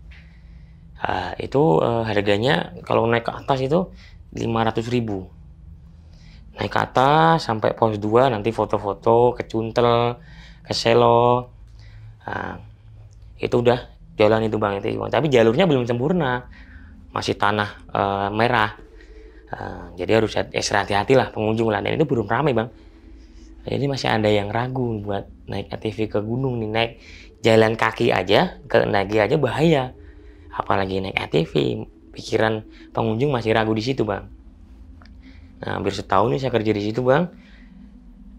Itu harganya kalau naik ke atas itu 500.000. Naik ke atas sampai pos 2 nanti foto-foto ke Cuntel, ke Selo. Itu udah jalan itu Bang, itu Bang. Tapi jalurnya belum sempurna. masih tanah merah. Jadi harus ekstra hati-hati lah pengunjung lah, dan itu belum ramai bang. Jadi masih ada yang ragu buat naik ATV ke gunung nih, naik jalan kaki aja, ke Nagi aja bahaya. Apalagi naik ATV, pikiran pengunjung masih ragu di situ bang. Nah, hampir setahun nih saya kerja di situ bang.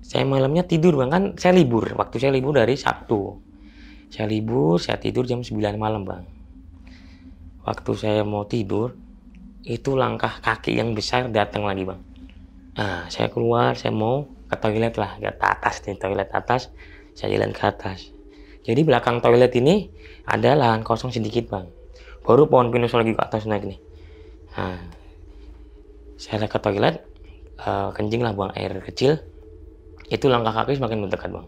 Saya malamnya tidur bang, kan saya libur. Waktu saya libur dari Sabtu. Saya libur, saya tidur jam 9 malam bang. Waktu saya mau tidur, itu langkah kaki yang besar datang lagi bang. Nah, saya keluar, saya mau ke toilet lah, ke atas nih, toilet atas. Saya jalan ke atas. Jadi belakang toilet ini ada lahan kosong sedikit bang. Baru pohon pinus lagi ke atas naik nih. Nah, saya ke toilet, kencing lah buang air kecil. Itu langkah kaki semakin mendekat bang.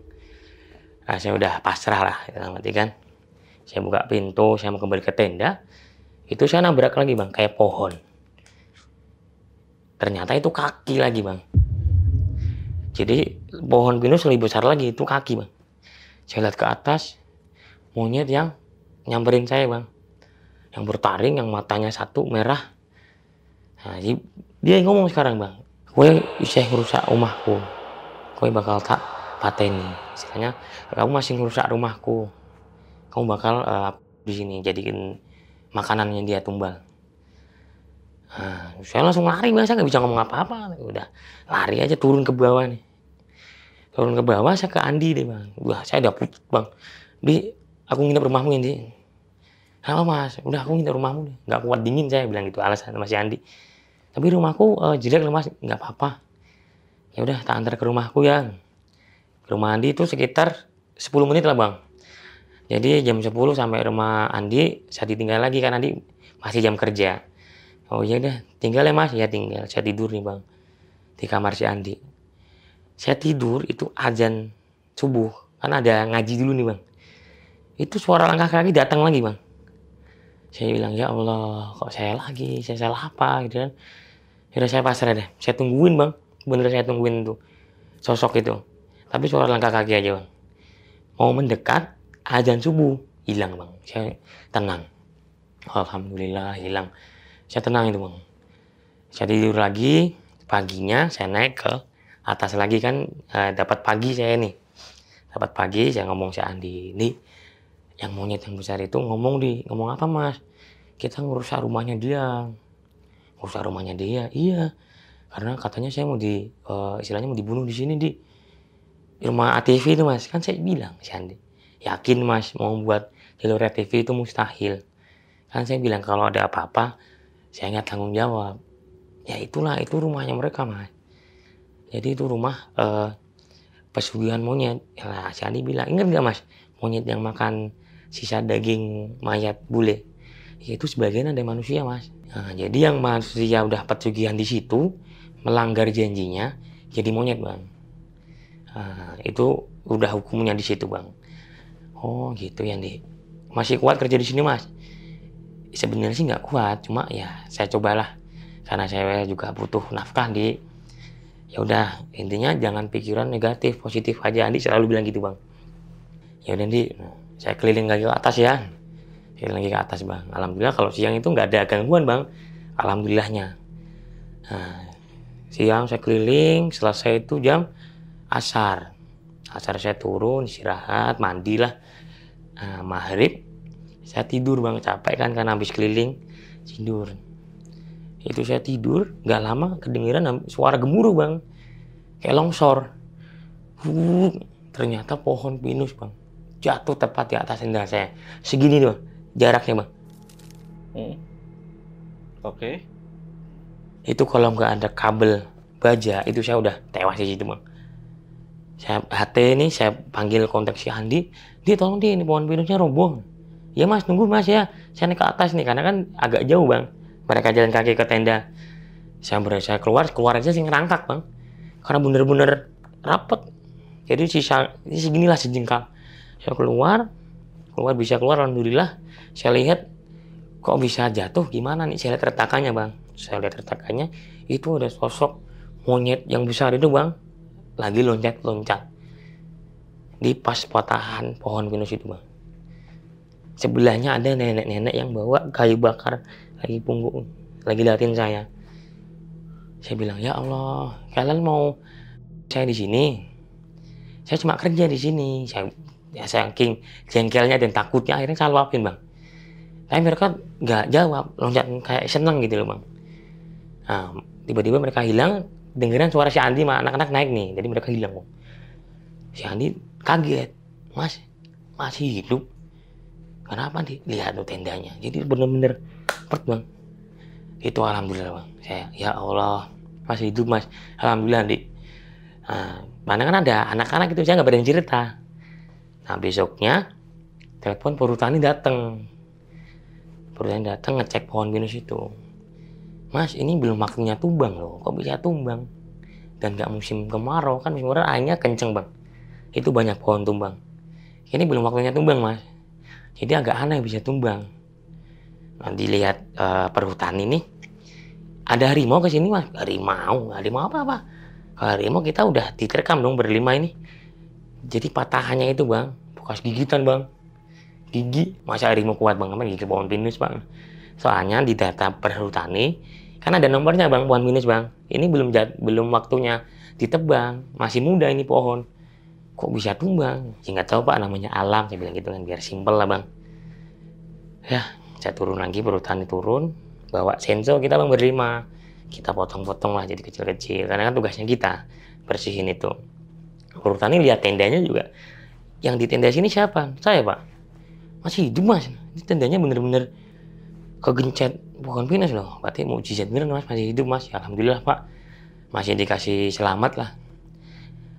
Nah, saya udah pasrah lah, berarti kan. Saya buka pintu, saya mau kembali ke tenda. Itu saya nabrak lagi bang, kayak pohon. Ternyata itu kaki lagi bang. Jadi pohon pinus lebih besar lagi, itu kaki bang. Saya lihat ke atas, monyet yang nyamperin saya bang. Yang bertaring, yang matanya satu merah. Nah, dia ngomong sekarang bang, "Kowe isih ngerusak rumahku, kowe bakal tak pateni." Istilahnya, "Kamu masih ngerusak rumahku, kamu bakal di sini jadiin makanannya dia tumbal." Nah, saya langsung lari bang, saya nggak bisa ngomong apa-apa. Udah lari aja turun ke bawah nih. Turun ke bawah, saya ke Andi deh bang. Wah, saya udah putus bang. "Di, aku nginep rumahmu ini." "Kenapa mas?" "Udah, aku nginep rumahmu nih. Nggak kuat dingin," saya bilang gitu alasan sama si Andi. "Tapi rumahku jelek loh mas." "Nggak apa-apa. Ya udah, tak antar ke rumahku ya." Ke rumah Andi itu sekitar 10 menit lah bang. Jadi jam 10 sampai rumah Andi, saya ditinggal lagi kan Andi masih jam kerja. "Oh iya deh, tinggal ya mas." "Ya tinggal." Saya tidur nih bang di kamar si Andi. Saya tidur itu azan subuh, kan ada ngaji dulu nih bang. Itu suara langkah kaki datang lagi bang. Saya bilang, "Ya Allah, kok saya lagi, saya salah apa?" gitu kan. Udah saya pasrah deh, saya tungguin bang, bener saya tungguin tuh sosok itu. Tapi suara langkah kaki aja bang. Mau mendekat, azan subuh hilang bang. Saya tenang, alhamdulillah hilang. Saya tenang itu bang. Saya tidur lagi, paginya saya naik ke atas lagi kan, dapat pagi saya nih. Dapat pagi saya ngomong si Andi, "Nih, yang monyet yang besar itu ngomong apa mas? Kita ngerusak rumahnya dia." "Ngerusak rumahnya dia?" "Iya, karena katanya saya mau istilahnya mau dibunuh di sini di rumah ATV itu mas." Kan saya bilang si Andi, "Yakin mas mau buat jalur ATV itu mustahil." Kan saya bilang kalau ada apa-apa saya nggak tanggung jawab. Ya itulah, itu rumahnya mereka mas. Jadi itu rumah pesugihan monyet. Nah, si Andi bilang, "Ingat nggak mas, monyet yang makan sisa daging mayat bule? Ya, itu sebagian ada manusia mas." Nah, jadi yang manusia udah pesugihan di situ melanggar janjinya jadi monyet bang. Nah, itu udah hukumnya di situ bang. "Oh gitu ya Andi. Masih kuat kerja di sini mas?" Sebenarnya sih nggak kuat, cuma ya saya cobalah karena saya juga butuh nafkah di. Ya udah, intinya jangan pikiran negatif, positif aja. Andi selalu bilang gitu bang. Ya udah Andi, saya keliling lagi ke atas ya. Keliling lagi ke atas bang. Alhamdulillah kalau siang itu nggak ada gangguan bang. Alhamdulillahnya. Nah, siang saya keliling, selesai itu jam asar. Asar saya turun, istirahat, mandilah. Nah, maghrib saya tidur bang, capek kan karena habis keliling, tidur. Itu saya tidur, nggak lama kedengeran suara gemuruh bang, kayak longsor. Ternyata pohon pinus bang, jatuh tepat di atas tenda saya. Segini doang jaraknya bang. Oke. Itu kalau nggak ada kabel baja, itu saya udah tewas di situ bang. Saya HT ini, saya panggil kontak si Andi, "Dia tolong dia, ini pohon pinusnya roboh." "Ya mas, tunggu mas ya, saya naik ke atas nih," karena kan agak jauh bang. Mereka jalan kaki ke tenda. Saya keluar aja sih ngerangkak bang. Karena bener-bener rapet. Jadi sisa ini seginilah sejengkal. Saya keluar bisa keluar, alhamdulillah. Saya lihat kok bisa jatuh, gimana nih? Saya lihat retakannya bang. Saya lihat retakannya itu ada sosok monyet yang besar itu bang, lagi loncat-loncat di pas patahan pohon pinus itu bang. Sebelahnya ada nenek-nenek yang bawa kayu bakar lagi punggung, lagi liatin saya. Saya bilang, ya Allah, kalian mau saya di sini? Saya cuma kerja di sini. Saya saking jengkelnya dan takutnya akhirnya saya luapin bang. Tapi mereka nggak jawab, loncat kayak seneng gitu loh bang. Nah, tiba-tiba mereka hilang, dengeran suara si Andi sama anak-anak naik nih, jadi mereka hilang bang. Si Andi kaget, Mas, masih hidup? Kenapa nih? Lihat tuh tendanya, jadi bener-bener pert bang. Itu alhamdulillah bang. Saya, ya Allah, masih hidup mas, alhamdulillah Andi. Nah, mana kan ada anak-anak itu, saya nggak berani cerita. Nah besoknya telepon perhutani datang. Perhutani datang ngecek pohon pinus itu. Mas, ini belum waktunya tumbang loh. Kok bisa tumbang? Dan nggak musim kemarau kan, musim kemarau airnya kenceng bang. Itu banyak pohon tumbang. Ini belum waktunya tumbang mas. Jadi agak aneh bisa tumbang. Nah, dilihat perhutani ini, ada harimau ke sini mas. Harimau apa? Kalau harimau kita udah diterkam dong berlima ini. Jadi patahannya itu bang, bekas gigitan bang. Gigi, masa harimau kuat bang, apa gigi pohon pinus bang. Soalnya di data perhutani kan ada nomornya bang, pohon pinus bang. Ini belum waktunya ditebang, masih muda ini pohon. Kok bisa tumbang? Ya nggak tahu pak, namanya alam, saya bilang gitu kan, biar simpel lah bang. Ya, saya turun lagi, perhutani turun, bawa senso kita bang berlima. Kita potong-potong lah jadi kecil-kecil, karena kan tugasnya kita bersihin itu. Perhutani lihat tendanya juga. Yang di tenda sini siapa? Saya pak. Masih hidup mas, ini tendanya bener-bener kegencet pohon pinus loh. Berarti mukjizat bener mas, masih hidup mas. Ya, alhamdulillah pak, masih dikasih selamat lah.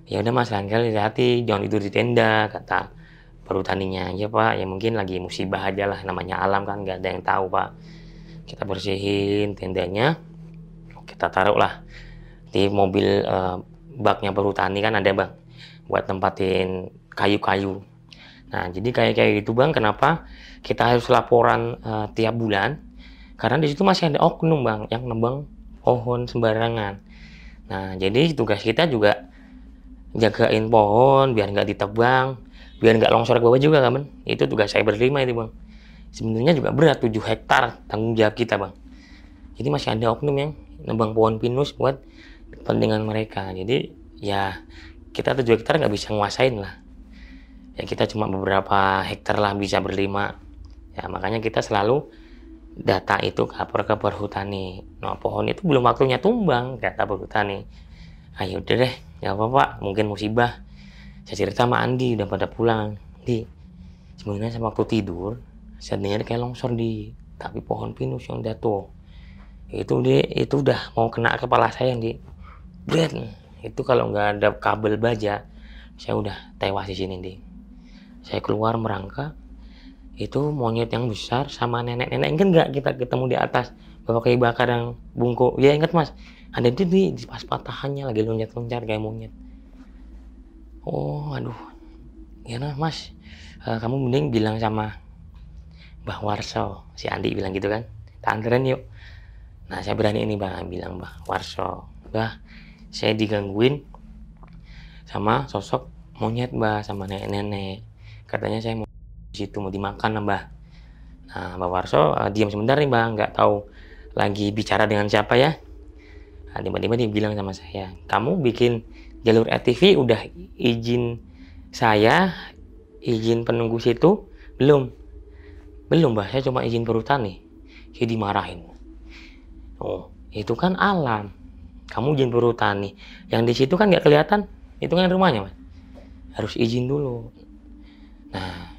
Ya udah mas, lain kali hati-hati, jangan tidur di tenda, kata perhutaninya. Ya pak, ya mungkin lagi musibah aja lah, namanya alam kan, nggak ada yang tahu pak. Kita bersihin tendanya, kita taruh lah di mobil baknya perhutani kan ada bang, buat tempatin kayu-kayu. Nah, jadi kayak gitu bang, kenapa kita harus laporan tiap bulan? Karena di situ masih ada oknum bang yang nebang pohon sembarangan. Nah, jadi tugas kita juga jagain pohon biar nggak ditebang, biar nggak longsor ke bawah juga kan bang. Itu tugas saya berlima itu bang. Sebenarnya juga berat, 7 hektar tanggung jawab kita bang. Jadi masih ada oknum yang nebang pohon pinus buat kepentingan mereka. Jadi ya kita 7 hektar nggak bisa nguasain lah. Ya kita cuma beberapa hektar lah bisa berlima. Ya makanya kita selalu data itu lapor ke perhutani. Nah pohon itu belum waktunya tumbang kata perhutani. Ayo udah deh, ya apa-apa, mungkin musibah. Saya cerita sama Andi, udah pada pulang. Di, sebenarnya sama waktu tidur, saya dengar kayak longsor di, tapi pohon pinus yang jatuh. Itu udah mau kena kepala saya di. Bret, itu kalau nggak ada kabel baja, saya udah tewas di sini di. Saya keluar merangkak, itu monyet yang besar sama nenek-nenek kan nggak kita ketemu di atas bawa kayu bakar yang bungkuk. Ya ingat mas, ada di pas patahannya lagi loncat-loncat kayak monyet. Oh aduh, ya nah mas, kamu mending bilang sama Mbah Warso, si Andi bilang gitu kan, tak anterin yuk. Nah saya berani ini bang, bilang Mbah Warso, Mbah saya digangguin sama sosok monyet mbah, sama nenek-nenek. Katanya saya mau di situ mau dimakan mbah. Nah Mbah Warso diam sebentar nih mbah, nggak tahu lagi bicara dengan siapa ya. Nah, tiba-tiba dia bilang sama saya, kamu bikin jalur RTV udah izin saya, izin penunggu situ belum mbah, saya cuma izin perhutani. Saya dimarahin. Oh itu kan alam, kamu izin perhutani, yang di situ kan nggak kelihatan, itu kan rumahnya mas, harus izin dulu. Nah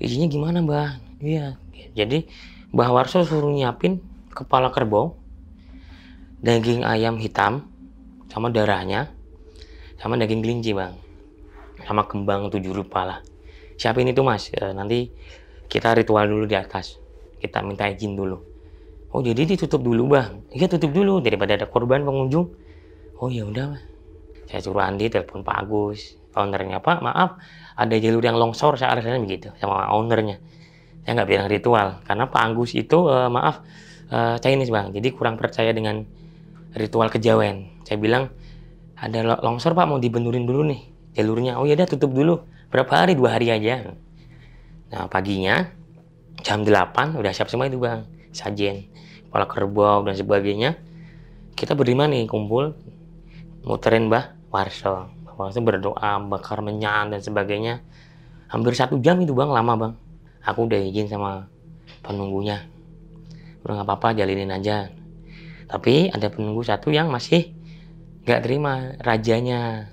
izinnya gimana mbah? Iya, jadi Mbah Warso suruh nyiapin kepala kerbau, daging ayam hitam sama darahnya, sama daging kelinci bang, sama kembang 7 rupa lah. Siapin itu mas, nanti kita ritual dulu di atas, kita minta izin dulu. Oh jadi ditutup dulu bang? Iya tutup dulu daripada ada korban pengunjung. Oh ya udah, saya suruh Andi telepon Pak Agus, ownernya. Pak maaf, ada jalur yang longsor, saya alasannya begitu sama ownernya. Saya nggak bilang ritual karena Pak Agus itu maaf Chinese bang, jadi kurang percaya dengan ritual kejawen. Saya bilang ada longsor Pak, mau dibenerin dulu nih jalurnya. Oh ya udah tutup dulu, berapa hari? 2 hari aja. Nah paginya jam 8 udah siap semua itu bang, sajen, kepala kerbau dan sebagainya. Kita berlima nih kumpul muterin Mbah Warso. Mbah Warso berdoa, bakar menyan dan sebagainya. Hampir 1 jam itu Bang, lama Bang. Aku udah izin sama penunggunya, udah nggak apa-apa, jalinin aja. Tapi ada penunggu satu yang masih nggak terima, rajanya.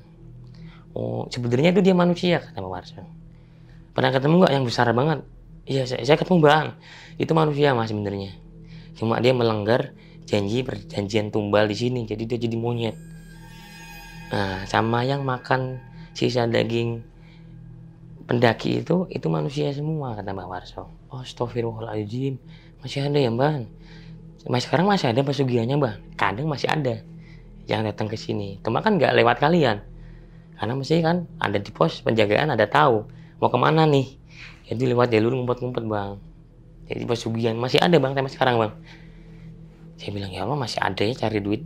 Oh, sebenarnya itu dia manusia, kata Mbah Warso. Pernah ketemu nggak yang besar banget? Iya, saya ketemu Bang. Itu manusia Mas sebenarnya. Cuma dia melanggar perjanjian tumbal di sini, jadi dia jadi monyet. Nah, sama yang makan sisa daging pendaki itu manusia semua, kata Mbah Warso. Oh, astagfirullahaladzim, masih ada ya Mbah? Sekarang masih ada pesugihannya Mbah? Kadang masih ada yang datang ke sini. Cuma kan nggak lewat kalian, karena mesti kan ada di pos penjagaan, ada tahu mau kemana nih. Jadi lewat jalur ngumpet-ngumpet Bang. Jadi pesugihan masih ada Bang sampai sekarang Bang. Saya bilang ya Allah, masih ada ya cari duit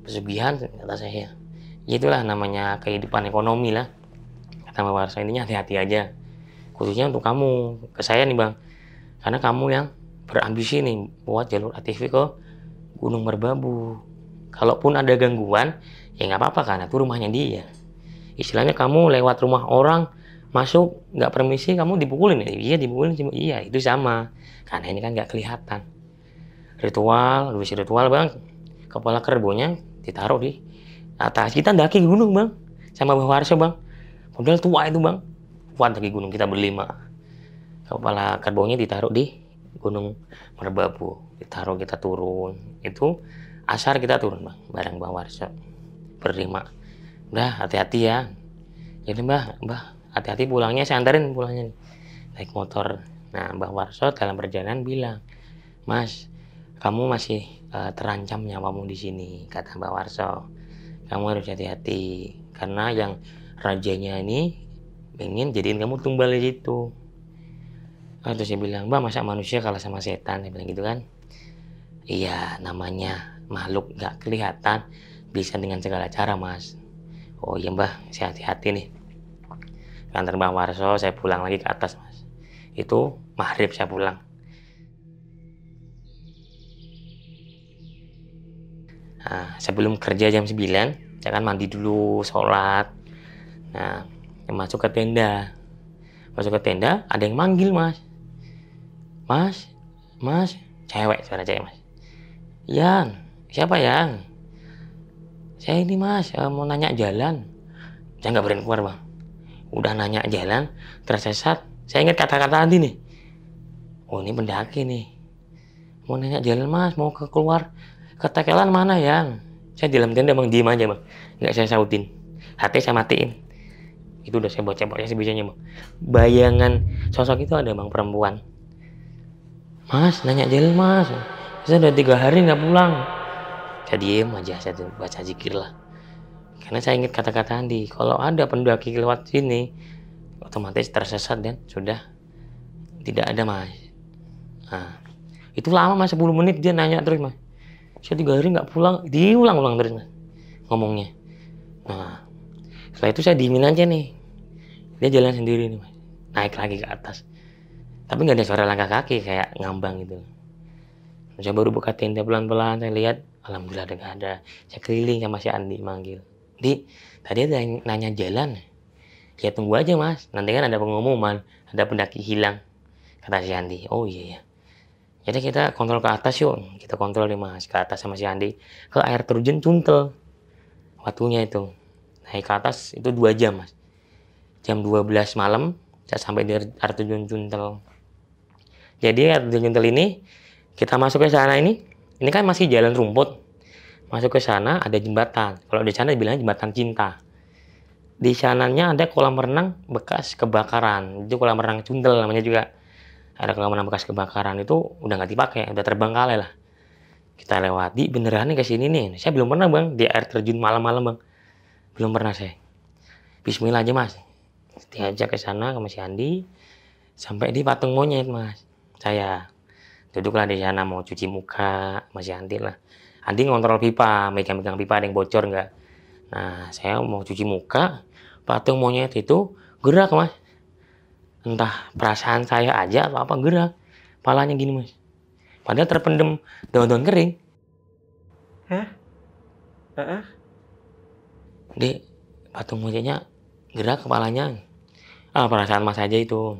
pesugihan, kata saya. Ya, itulah namanya kehidupan ekonomi lah, kata Mbah Warso. Intinya hati-hati aja, khususnya untuk kamu, ke saya nih Bang, karena kamu yang berambisi nih buat jalur ATV ke Gunung Merbabu. Kalaupun ada gangguan ya nggak apa-apa, karena itu rumahnya dia. Istilahnya kamu lewat rumah orang masuk nggak permisi, kamu dipukulin. Iya dipukulin, iya itu sama, karena ini kan nggak kelihatan. Ritual Bang, kepala kerbonya ditaruh di atas. Kita daki gunung Bang sama Mbah Warso Bang, model tua itu Bang, kuat daki gunung kita berlima. Kepala kerbonya ditaruh di Gunung Merbabu, ditaruh, kita turun. Itu asar kita turun Bang, bareng Mbah Warso berlima. Udah hati-hati ya. Jadi Mbah hati-hati pulangnya, saya antarin pulangnya nih, naik motor. Nah, Mbah Warso dalam perjalanan bilang, Mas, kamu masih terancam nyawamu di sini, kata Mbah Warso. Kamu harus hati-hati, karena yang rajanya ini pengen jadiin kamu tumbal di situ. Terus saya bilang, Mbah, masa manusia kalah sama setan? Saya bilang gitu kan. Iya, namanya makhluk gak kelihatan bisa dengan segala cara Mas. Oh iya Mbah, saya hati-hati nih. Kantor Mbah Warso, saya pulang lagi ke atas Mas. Itu maghrib saya pulang. Nah, sebelum kerja jam 9, saya kan mandi dulu, sholat. Nah, masuk ke tenda. Ada yang manggil Mas. Mas, cewek, suara cewek Mas. Yang, siapa Yang? Saya ini Mas, mau nanya jalan. Saya nggak berani keluar Bang. Udah nanya jalan, tersesat. Saya ingat kata-kata tadi nih. Oh ini pendaki nih. Mau nanya jalan Mas, mau keluar. Ketekelan mana Yang? Saya di dalam tenda Bang, diem aja Bang. Nggak saya sautin. Hati saya matiin. Itu udah saya bocah-bocah sebisanya Bang. Bayangan sosok itu ada Bang, perempuan. Mas, nanya jalan Mas. Saya udah 3 hari nggak pulang. Saya diem aja, saya baca zikir lah. Karena saya ingat kata-kata Andi, kalau ada pendaki lewat sini, otomatis tersesat dan sudah tidak ada Mas. Nah, itu lama Mas, 10 menit dia nanya terus Mas. Saya 3 hari nggak pulang, diulang-ulang terus Mas ngomongnya. Nah, setelah itu saya diemin aja nih. Dia jalan sendiri nih Mas, naik lagi ke atas. Tapi nggak ada suara langkah kaki kayak ngambang gitu. Saya baru buka tenda pelan-pelan, saya lihat, alhamdulillah nggak ada. Saya keliling sama si Andi manggil. Di, tadi ada yang nanya jalan. Ya tunggu aja Mas, nanti kan ada pengumuman, ada pendaki hilang, kata si Andi. Oh iya ya. Jadi kita kontrol ke atas yuk. Kita kontrol nih Mas, ke atas sama si Andi. Ke air terjun Cuntel. Waktunya itu. Naik ke atas itu 2 jam Mas. Jam 12 malam, saya sampai di air terjun Cuntel. Jadi air terjun Cuntel ini, kita masuk ke sana ini kan masih jalan rumput. Masuk ke sana ada jembatan. Kalau di sana dibilang jembatan cinta. Di sananya ada kolam renang bekas kebakaran. Itu kolam renang Cuntel namanya juga. Ada kolam renang bekas kebakaran, itu udah nggak dipakai, udah terbengkalai lah. Kita lewati, beneran nih ke sini nih. Saya belum pernah Bang di air terjun malam-malam Bang. Belum pernah saya. Bismillah aja Mas. Diajak ke sana sama si Andi. Sampai di patung monyet Mas. Saya duduklah di sana mau cuci muka, masih Andi lah. Andi ngontrol pipa, megang-megang pipa ada yang bocor nggak. Nah, saya mau cuci muka, patung monyet itu gerak Mas. Entah perasaan saya aja atau apa, gerak. Palanya gini Mas. Padahal terpendam daun-daun kering. Hah? Heeh. Di patung monyetnya gerak kepalanya. Perasaan Mas aja itu.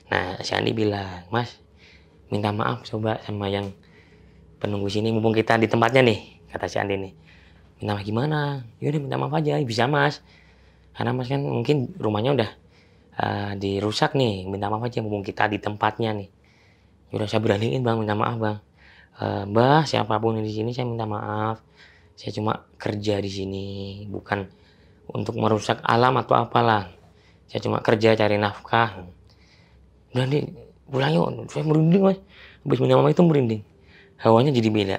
Nah, si Andi bilang, Mas, minta maaf coba sama yang penunggu sini, mumpung kita di tempatnya nih, kata si Andi nih. Minta maaf gimana? Yaudah minta maaf aja, bisa Mas. Karena Mas kan mungkin rumahnya udah dirusak nih, minta maaf aja mumpung kita di tempatnya nih. Yaudah saya beraniin Bang, minta maaf Bang. Mbah, siapapun di sini saya minta maaf. Saya cuma kerja di sini, bukan untuk merusak alam atau apalah. Saya cuma kerja cari nafkah. Udah nih, pulang yuk. Saya merinding Mas. Habis minta maaf itu merinding. Hawanya jadi beda.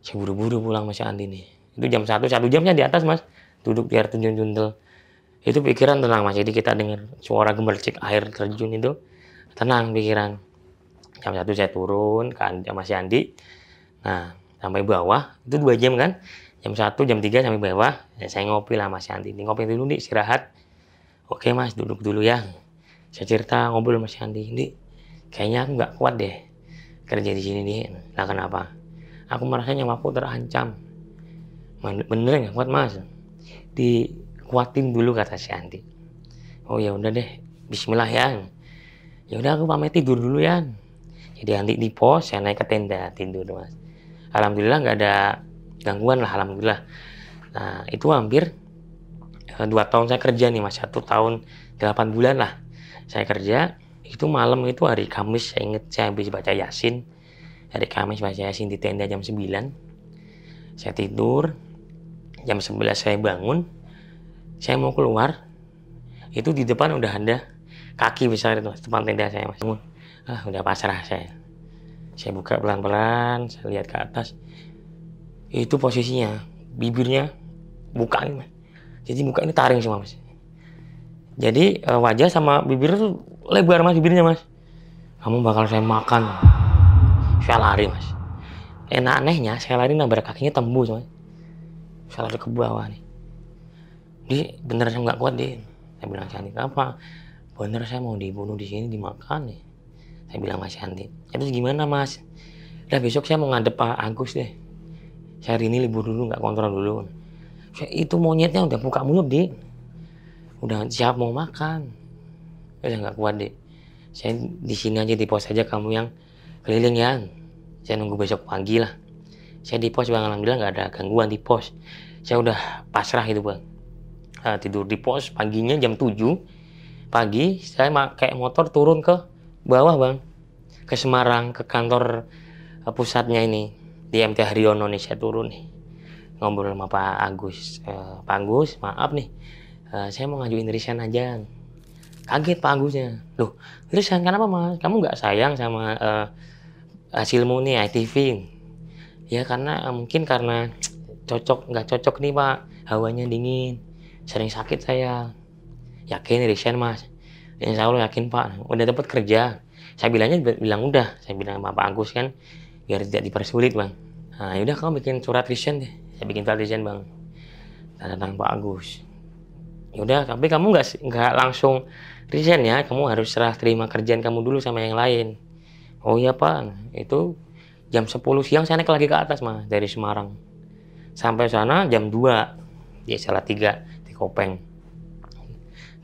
Saya buru-buru pulang Mas Andi nih. Itu jam 1 jamnya di atas Mas. Duduk di air terjun Juntel. Itu pikiran tenang Mas. Jadi kita dengar suara gemercik air terjun itu. Tenang pikiran. Jam 1 saya turun ke Mas Andi. Nah, sampai bawah. Itu 2 jam kan. Jam 1, jam 3 sampai bawah. Ya, saya ngopi lah Mas Andi. Ngopi dulu nih, istirahat. Oke Mas, duduk dulu ya. Saya cerita, ngobrol Mas Andi. Ini kayaknya aku nggak kuat deh kerja di sini nih. Lah kenapa? Aku merasa nyawaku terancam. Bener nggak kuat Mas? Dikuatin dulu kata si Andi. Oh ya udah deh, Bismillah ya. Ya udah aku pamit tidur dulu ya. Jadi Andi di pos, saya naik ke tenda tidur Mas. Alhamdulillah nggak ada gangguan lah, alhamdulillah. Nah itu hampir 2 tahun saya kerja nih Mas, 1 tahun 8 bulan lah saya kerja. Itu malam itu hari Kamis, saya ingat saya habis baca Yasin. Hari Kamis baca Yasin di tenda jam 9. Saya tidur, jam 11 saya bangun. Saya mau keluar, itu di depan udah ada kaki besar itu Mas, depan tenda saya Mas. Udah pasrah saya. Saya buka pelan-pelan, saya lihat ke atas. Itu posisinya, bibirnya buka ini Mas. Jadi muka ini taring semua Mas. Jadi wajah sama bibir tuh lebar Mas, bibirnya Mas. Kamu bakal saya makan. Saya lari Mas. Anehnya saya lari nabrak kakinya tembus Mas. Saya lari ke bawah nih. Di bener saya nggak kuat deh. Saya bilang Andi, apa? Bener saya mau dibunuh di sini, dimakan nih. Saya bilang Mas Andi. Terus gimana Mas? Udah besok saya mau ngadep Pak Agus deh. Saya hari ini libur dulu, nggak kontrol dulu. Itu monyetnya udah buka mulut deh, udah siap mau makan. Udah nggak kuat deh, saya di sini aja di pos aja, kamu yang keliling ya. Saya nunggu besok pagi lah. Saya di pos Bang, alhamdulillah nggak ada gangguan di pos. Saya udah pasrah itu Bang. Tidur di pos, paginya jam 7 pagi saya pakai motor turun ke bawah Bang, ke Semarang, ke kantor pusatnya ini di MT Haryono nih. Saya turun nih, ngobrol sama Pak Agus. Pak Agus, maaf nih, saya mau ngajuin resign aja. Kaget Pak Agusnya. Loh, resign kenapa Mas? Kamu nggak sayang sama hasilmu nih ITV? Ya karena mungkin karena nggak cocok nih Pak, hawanya dingin, sering sakit saya. Yakin resign Mas? Insya Allah yakin Pak. Udah dapat kerja. Saya bilang udah. Saya bilang sama Pak Agus kan, biar tidak dipersulit Bang. Nah yaudah kamu bikin surat resign deh. Saya bikin surat resign Bang, tanda tangan Pak Agus. Yaudah, tapi kamu nggak langsung resign ya, kamu harus serah terima kerjaan kamu dulu sama yang lain. Oh iya Pak, itu jam 10 siang saya naik lagi ke atas Mas, dari Semarang. Sampai sana jam 2, di Salatiga, di Kopeng.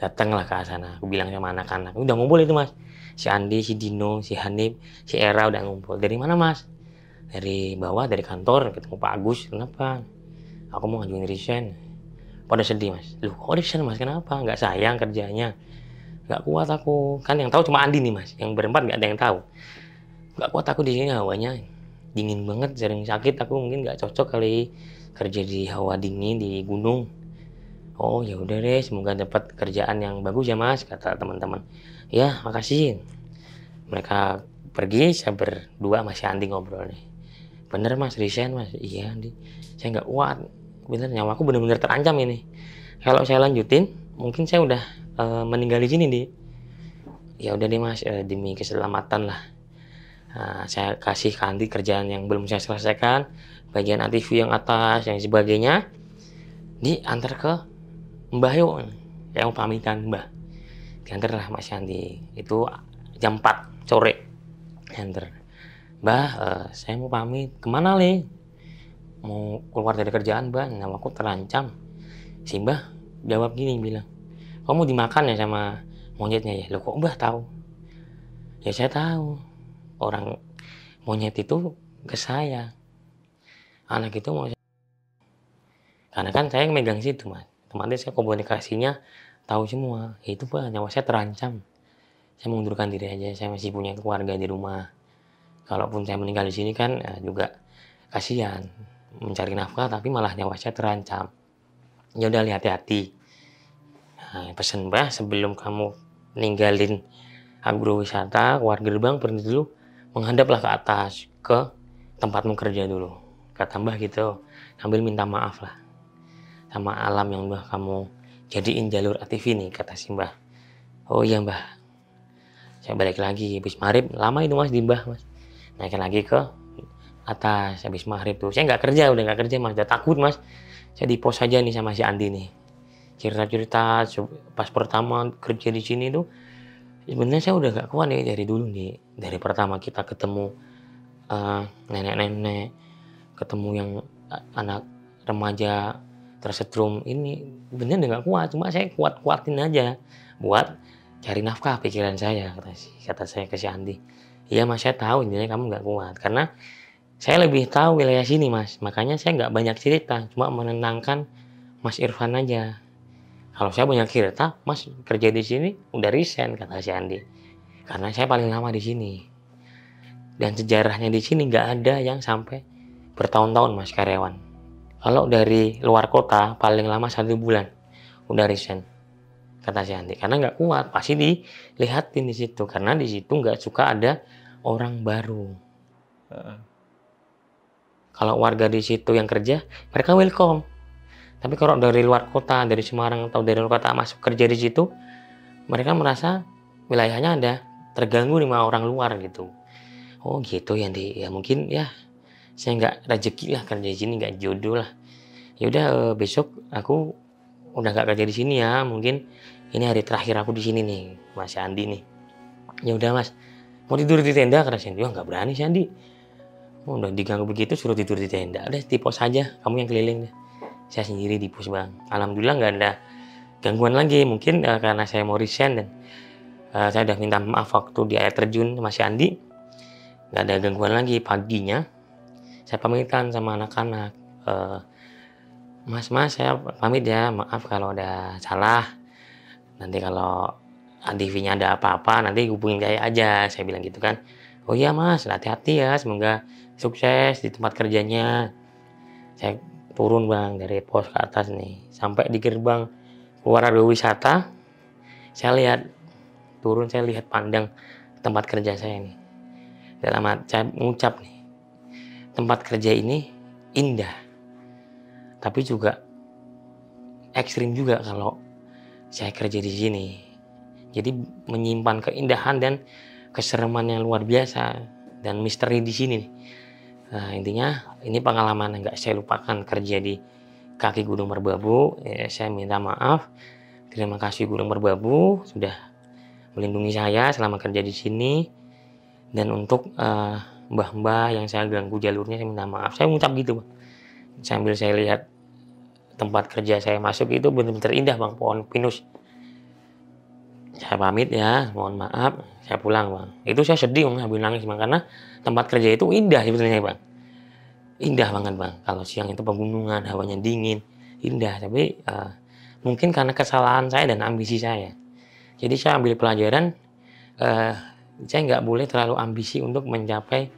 Datanglah ke sana, aku bilang sama anak-anak, udah ngumpul itu Mas. Si Andi, si Dino, si Hanif, si Era udah ngumpul. Dari mana Mas? Dari bawah, dari kantor, ketemu Pak Agus. Kenapa? Aku mau ngajuin resign. Pada sedih Mas. Loh kok resign Mas? Kenapa? Nggak sayang kerjanya. Nggak kuat aku. Kan yang tahu cuma Andi nih Mas. Yang berempat nggak ada yang tahu. Nggak kuat aku di sini, hawanya dingin banget, sering sakit. Aku mungkin nggak cocok kali kerja di hawa dingin di gunung. Oh ya udah deh, semoga dapat kerjaan yang bagus ya Mas, kata teman-teman. Ya makasih. Mereka pergi, saya berdua masih Andi ngobrol nih. Bener Mas, resign Mas? Iya Andi, saya nggak kuat. Bener, nyawaku bener-bener terancam ini. Kalau saya lanjutin, mungkin saya udah meninggal di sini di. Ya udah deh Mas, demi keselamatan lah. Saya kasih ke Andi kerjaan yang belum saya selesaikan, bagian ATV yang atas, yang sebagainya, diantar ke Mbah Yo, yang pamitan Mbah. Diantar lah Mas Andi. Itu jam 4 sore. Diantar. Mbah, saya mau pamit. Kemana, Le? Mau keluar dari kerjaan, Mbah. Nyawaku terancam. Si Mbah jawab gini, bilang, kamu dimakan ya sama monyetnya ya? Loh kok Mbah tahu? Ya saya tahu. Orang monyet itu ke saya. Anak itu mau saya. Karena kan saya megang situ, Mas. Otomatis saya komunikasinya tahu semua. Ya itu Pak, nyawa saya terancam. Saya mengundurkan diri aja. Saya masih punya keluarga di rumah. Kalaupun saya meninggal di sini kan juga kasihan mencari nafkah, tapi malah nyawa saya terancam. Ya udah, hati-hati. Nah, pesan Mbah, sebelum kamu ninggalin agrowisata, keluar gerbang, berhenti dulu, menghadaplah ke atas, ke tempatmu kerja dulu. Kata Mbah gitu, sambil minta maaf lah sama alam yang Mbah kamu jadiin jalur ATV nih, kata si Mbah. Oh iya Mbah. Saya balik lagi, habis maghrib, lama itu Mas di Mbah, Mas. Naik lagi ke atas, habis maghrib tuh. Saya nggak kerja, udah nggak kerja Mas, udah takut Mas. Saya di pos aja nih sama si Andi nih. Cerita-cerita pas pertama kerja di sini tuh, sebenarnya saya udah gak kuat nih dari dulu nih. Dari pertama kita ketemu nenek-nenek, ketemu yang anak remaja tersetrum ini, bener gak kuat. Cuma saya kuat-kuatin aja buat cari nafkah pikiran saya, kata saya ke si Andi. Iya Mas, saya tahu intinya kamu gak kuat, karena saya lebih tahu wilayah sini Mas. Makanya saya gak banyak cerita, cuma menenangkan Mas Irfan aja. Kalau saya banyak cerita, Mas kerja di sini udah resign, kata si Andi. Karena saya paling lama di sini. Dan sejarahnya di sini nggak ada yang sampai bertahun-tahun Mas karyawan. Kalau dari luar kota paling lama 1 bulan udah resign, kata si Andi. Karena nggak kuat, pasti dilihatin di situ. Karena di situ nggak suka ada orang baru. Kalau warga di situ yang kerja, mereka welcome. Tapi kalau dari luar kota, dari Semarang atau dari luar kota masuk kerja di situ, mereka merasa wilayahnya ada terganggu nih sama orang luar gitu. Oh gitu ya, ya mungkin ya saya nggak rezeki lah kerja di sini, nggak jodoh lah. Ya udah, besok aku udah nggak kerja di sini ya. Mungkin ini hari terakhir aku di sini nih, Mas Andi nih. Ya udah Mas, mau tidur di tenda, kata si Andi. Oh nggak berani si Andi. Oh, udah diganggu begitu suruh tidur di tenda. Udah di pos aja, kamu yang keliling deh. Saya sendiri di pos Bang. Alhamdulillah nggak ada gangguan lagi. Mungkin karena saya mau resign dan saya udah minta maaf waktu di air terjun sama si Andi. Nggak ada gangguan lagi. Paginya saya pamitan sama anak-anak. Mas, saya pamit ya. Maaf kalau ada salah. Nanti kalau ADV-nya ada apa-apa, nanti hubungin saya aja. Saya bilang gitu kan. Oh iya Mas, hati-hati ya. Semoga sukses di tempat kerjanya. Saya turun Bang dari pos ke atas nih. Sampai di gerbang keluar agrowisata. Saya lihat turun, saya lihat pandang tempat kerja saya nih. Dalam hati saya mengucap nih, tempat kerja ini indah, tapi juga ekstrim juga kalau saya kerja di sini. Jadi menyimpan keindahan dan kesereman yang luar biasa dan misteri di sini. Nah, intinya ini pengalaman yang nggak saya lupakan kerja di kaki Gunung Merbabu. Ya, saya minta maaf. Terima kasih Gunung Merbabu sudah melindungi saya selama kerja di sini. Dan untuk mbah-mbah yang saya ganggu jalurnya, saya minta maaf. Saya ngucap gitu Bang. Sambil saya lihat tempat kerja saya masuk itu benar-benar indah Bang, pohon pinus. Saya pamit ya, mohon maaf, saya pulang Bang. Itu saya sedih Bang, sambil nangis Bang, karena tempat kerja itu indah sebetulnya Bang. Indah banget Bang, kalau siang itu pegunungan, hawanya dingin, indah. Tapi mungkin karena kesalahan saya dan ambisi saya. Jadi saya ambil pelajaran, saya nggak boleh terlalu ambisi untuk mencapai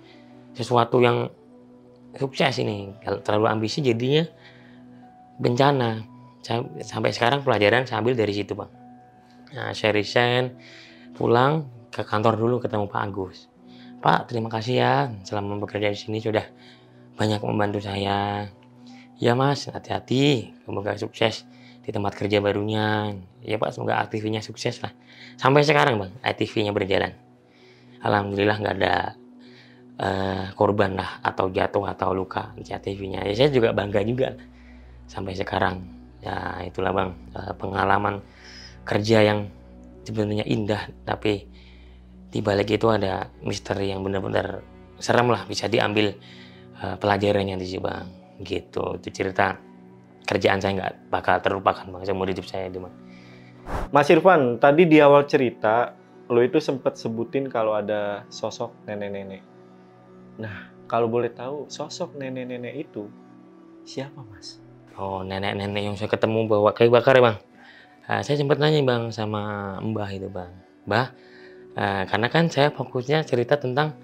sesuatu yang sukses ini. Kalau terlalu ambisi jadinya bencana. Saya, sampai sekarang pelajaran saya ambil dari situ Bang. Nah, saya resign, pulang ke kantor dulu ketemu Pak Agus. Pak, terima kasih ya selama bekerja di sini sudah banyak membantu saya. Ya Mas, hati-hati, semoga sukses di tempat kerja barunya. Ya Pak, semoga ATV-nya sukses lah. Sampai sekarang Bang, ATV-nya berjalan. Alhamdulillah nggak ada korban lah, atau jatuh atau luka di ATV-nya. Ya saya juga bangga juga sampai sekarang. Ya itulah Bang, pengalaman kerja yang sebenarnya indah, tapi di balik itu ada misteri yang benar-benar serem lah, bisa diambil pelajarannya di situ Bang. Gitu, itu cerita kerjaan saya nggak bakal terlupakan Bang seumur hidup saya itu Bang. Mas Irfan, tadi di awal cerita, lo itu sempat sebutin kalau ada sosok nenek-nenek. Nah, kalau boleh tahu, sosok nenek-nenek itu siapa, Mas? Oh, nenek-nenek yang saya ketemu bawa kayu bakar ya Bang. Saya sempat nanya Bang sama Mbah itu Bang. Mbah, karena kan saya fokusnya cerita tentang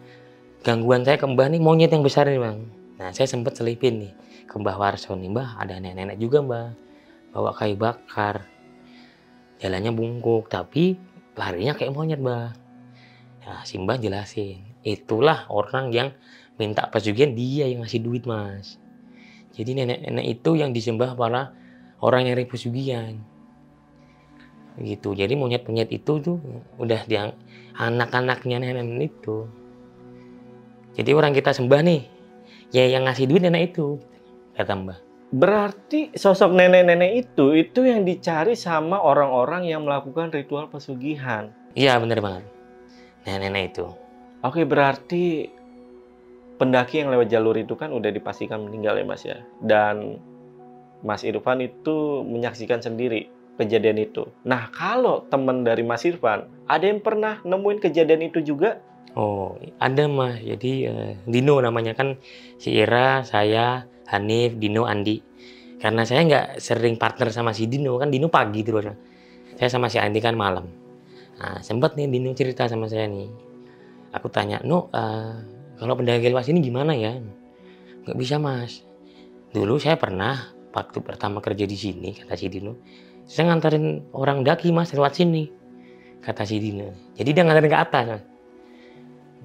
gangguan saya ke Mbah nih, monyet yang besar nih Bang. Nah, saya sempat selipin nih ke Mbah Warso nih, Mbah ada nenek-nenek juga Mbah, bawa kayu bakar. Jalannya bungkuk, tapi larinya kayak monyet, Mbah. Nah, si Mbah jelasin, itulah orang yang minta pesugihan, dia yang ngasih duit, Mas. Jadi nenek-nenek itu yang disembah para orang yang nyari pesugihan. Gitu. Jadi monyet-monyet itu tuh udah yang anak-anaknya nenek-nenek itu. Jadi orang kita sembah nih, ya yang ngasih duit nenek itu, kata Mbah. Berarti sosok nenek-nenek itu yang dicari sama orang-orang yang melakukan ritual pesugihan. Iya, bener banget. Nenek-nenek itu. Oke, berarti pendaki yang lewat jalur itu kan udah dipastikan meninggal ya Mas ya. Dan Mas Irfan itu menyaksikan sendiri kejadian itu. Nah, kalau teman dari Mas Irfan, ada yang pernah nemuin kejadian itu juga? Oh, ada Mas. Jadi Dino namanya kan, si Ira, saya, Hanif, Dino, Andi. Karena saya nggak sering partner sama si Dino, kan Dino pagi terus. Saya sama si Andi kan malam. Nah, sempat nih Dino cerita sama saya nih. Aku tanya, kalau pendaki lewat sini gimana ya? Nggak bisa Mas. Dulu saya pernah, waktu pertama kerja di sini, kata si Dino, saya nganterin orang daki Mas lewat sini, kata si Dino. Jadi dia nganterin ke atas Mas.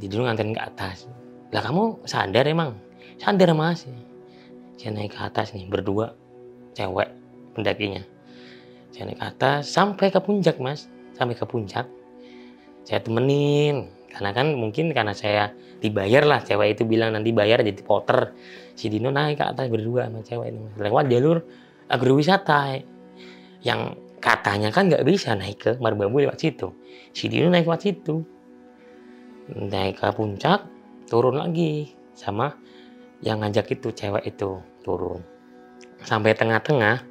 Dino nganterin ke atas. Lah kamu sadar emang? Sadar Mas. Saya naik ke atas nih berdua, cewek pendakinya. Saya naik ke atas sampai ke puncak Mas, sampai ke puncak. Saya temenin, karena kan mungkin karena saya dibayar lah, cewek itu bilang nanti bayar jadi porter. Si Dino naik ke atas berdua sama cewek itu, lewat jalur agrowisata yang katanya kan nggak bisa naik ke Marbabu lewat situ. Si Dino naik lewat situ, naik ke puncak, turun lagi sama yang ngajak itu, cewek itu turun. Sampai tengah-tengah,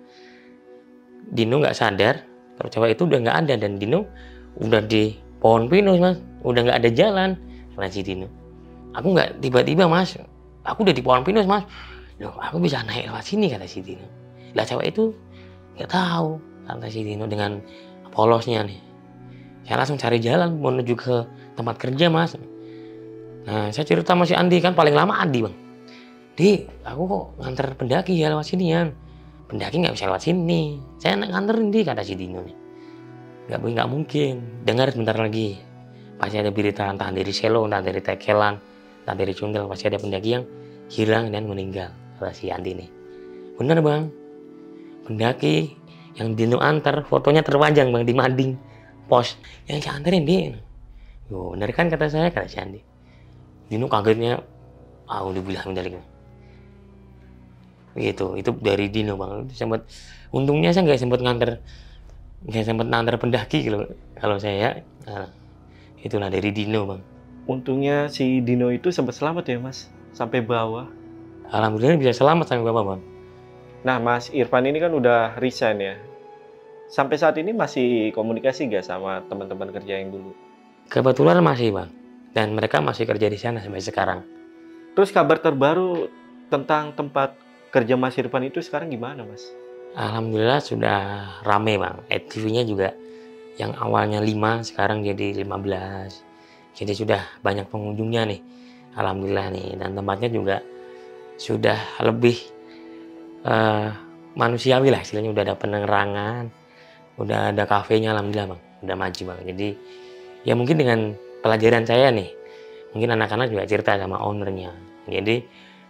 Dino nggak sadar kalau cewek itu udah nggak ada, dan Dino udah di pohon pinus Mas, udah nggak ada jalan. Karena si Dino, aku nggak tiba-tiba Mas, aku udah di pohon pinus Mas. Loh, aku bisa naik lewat sini, kata si Dino. Lah cewek itu nggak tahu, kata si Dino dengan polosnya nih. Saya langsung cari jalan menuju ke tempat kerja Mas. Nah, saya cerita sama si Andi, kan paling lama Andi Bang. Di, aku kok nganter pendaki ya lewat sini ya. Pendaki nggak bisa lewat sini. Saya nganterin di, kata si Dino nih. Nggak mungkin. Dengar sebentar lagi. Pasti ada berita entah dari Selo, entah dari Tekelan, entah dari Cundel. Pasti ada pendaki yang hilang dan meninggal, kata si Andi nih. Bener Bang. Pendaki yang Dino antar, fotonya terpajang Bang di mading pos. Yang saya anterin di. Yo, bener kan kata saya, kata si Andi. Dino kagetnya, udah bilang medali. Gitu, itu dari Dino Bang. Itu sempat, untungnya saya nggak sempat nganter pendaki kalau saya. Nah, itulah dari Dino Bang. Untungnya si Dino itu sempat selamat ya Mas, sampai bawah. Alhamdulillah bisa selamat sampai bawah Bang. Nah Mas Irfan ini kan udah resign ya. Sampai saat ini masih komunikasi nggak sama teman-teman kerja yang dulu? Kebetulan masih Bang, dan mereka masih kerja di sana sampai sekarang. Terus kabar terbaru tentang tempat kerja Mas Irfan itu sekarang gimana Mas? Alhamdulillah sudah rame Bang. TV-nya juga yang awalnya 5 sekarang jadi 15. Jadi sudah banyak pengunjungnya nih. Alhamdulillah nih, dan tempatnya juga sudah lebih manusiawi lah istilahnya, udah ada penerangan, udah ada kafenya, alhamdulillah Bang. Udah maju Bang. Jadi ya mungkin dengan pelajaran saya nih, mungkin anak-anak juga cerita sama ownernya. Jadi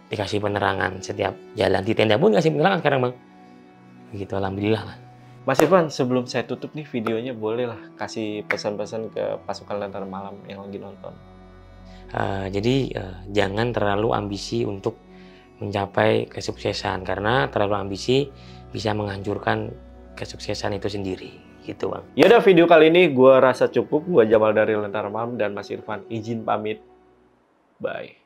dikasih penerangan setiap jalan, di tenda pun dikasih penerangan sekarang Bang. Begitu, alhamdulillah lah. Mas Irfan, sebelum saya tutup nih videonya, boleh lah kasih pesan-pesan ke pasukan Lentera Malam yang lagi nonton. Jadi jangan terlalu ambisi untuk mencapai kesuksesan, karena terlalu ambisi bisa menghancurkan kesuksesan itu sendiri, gitu Bang. Yaudah, video kali ini gue rasa cukup. Gue Jamal dari Lentera Malam dan Mas Irfan izin pamit. Bye.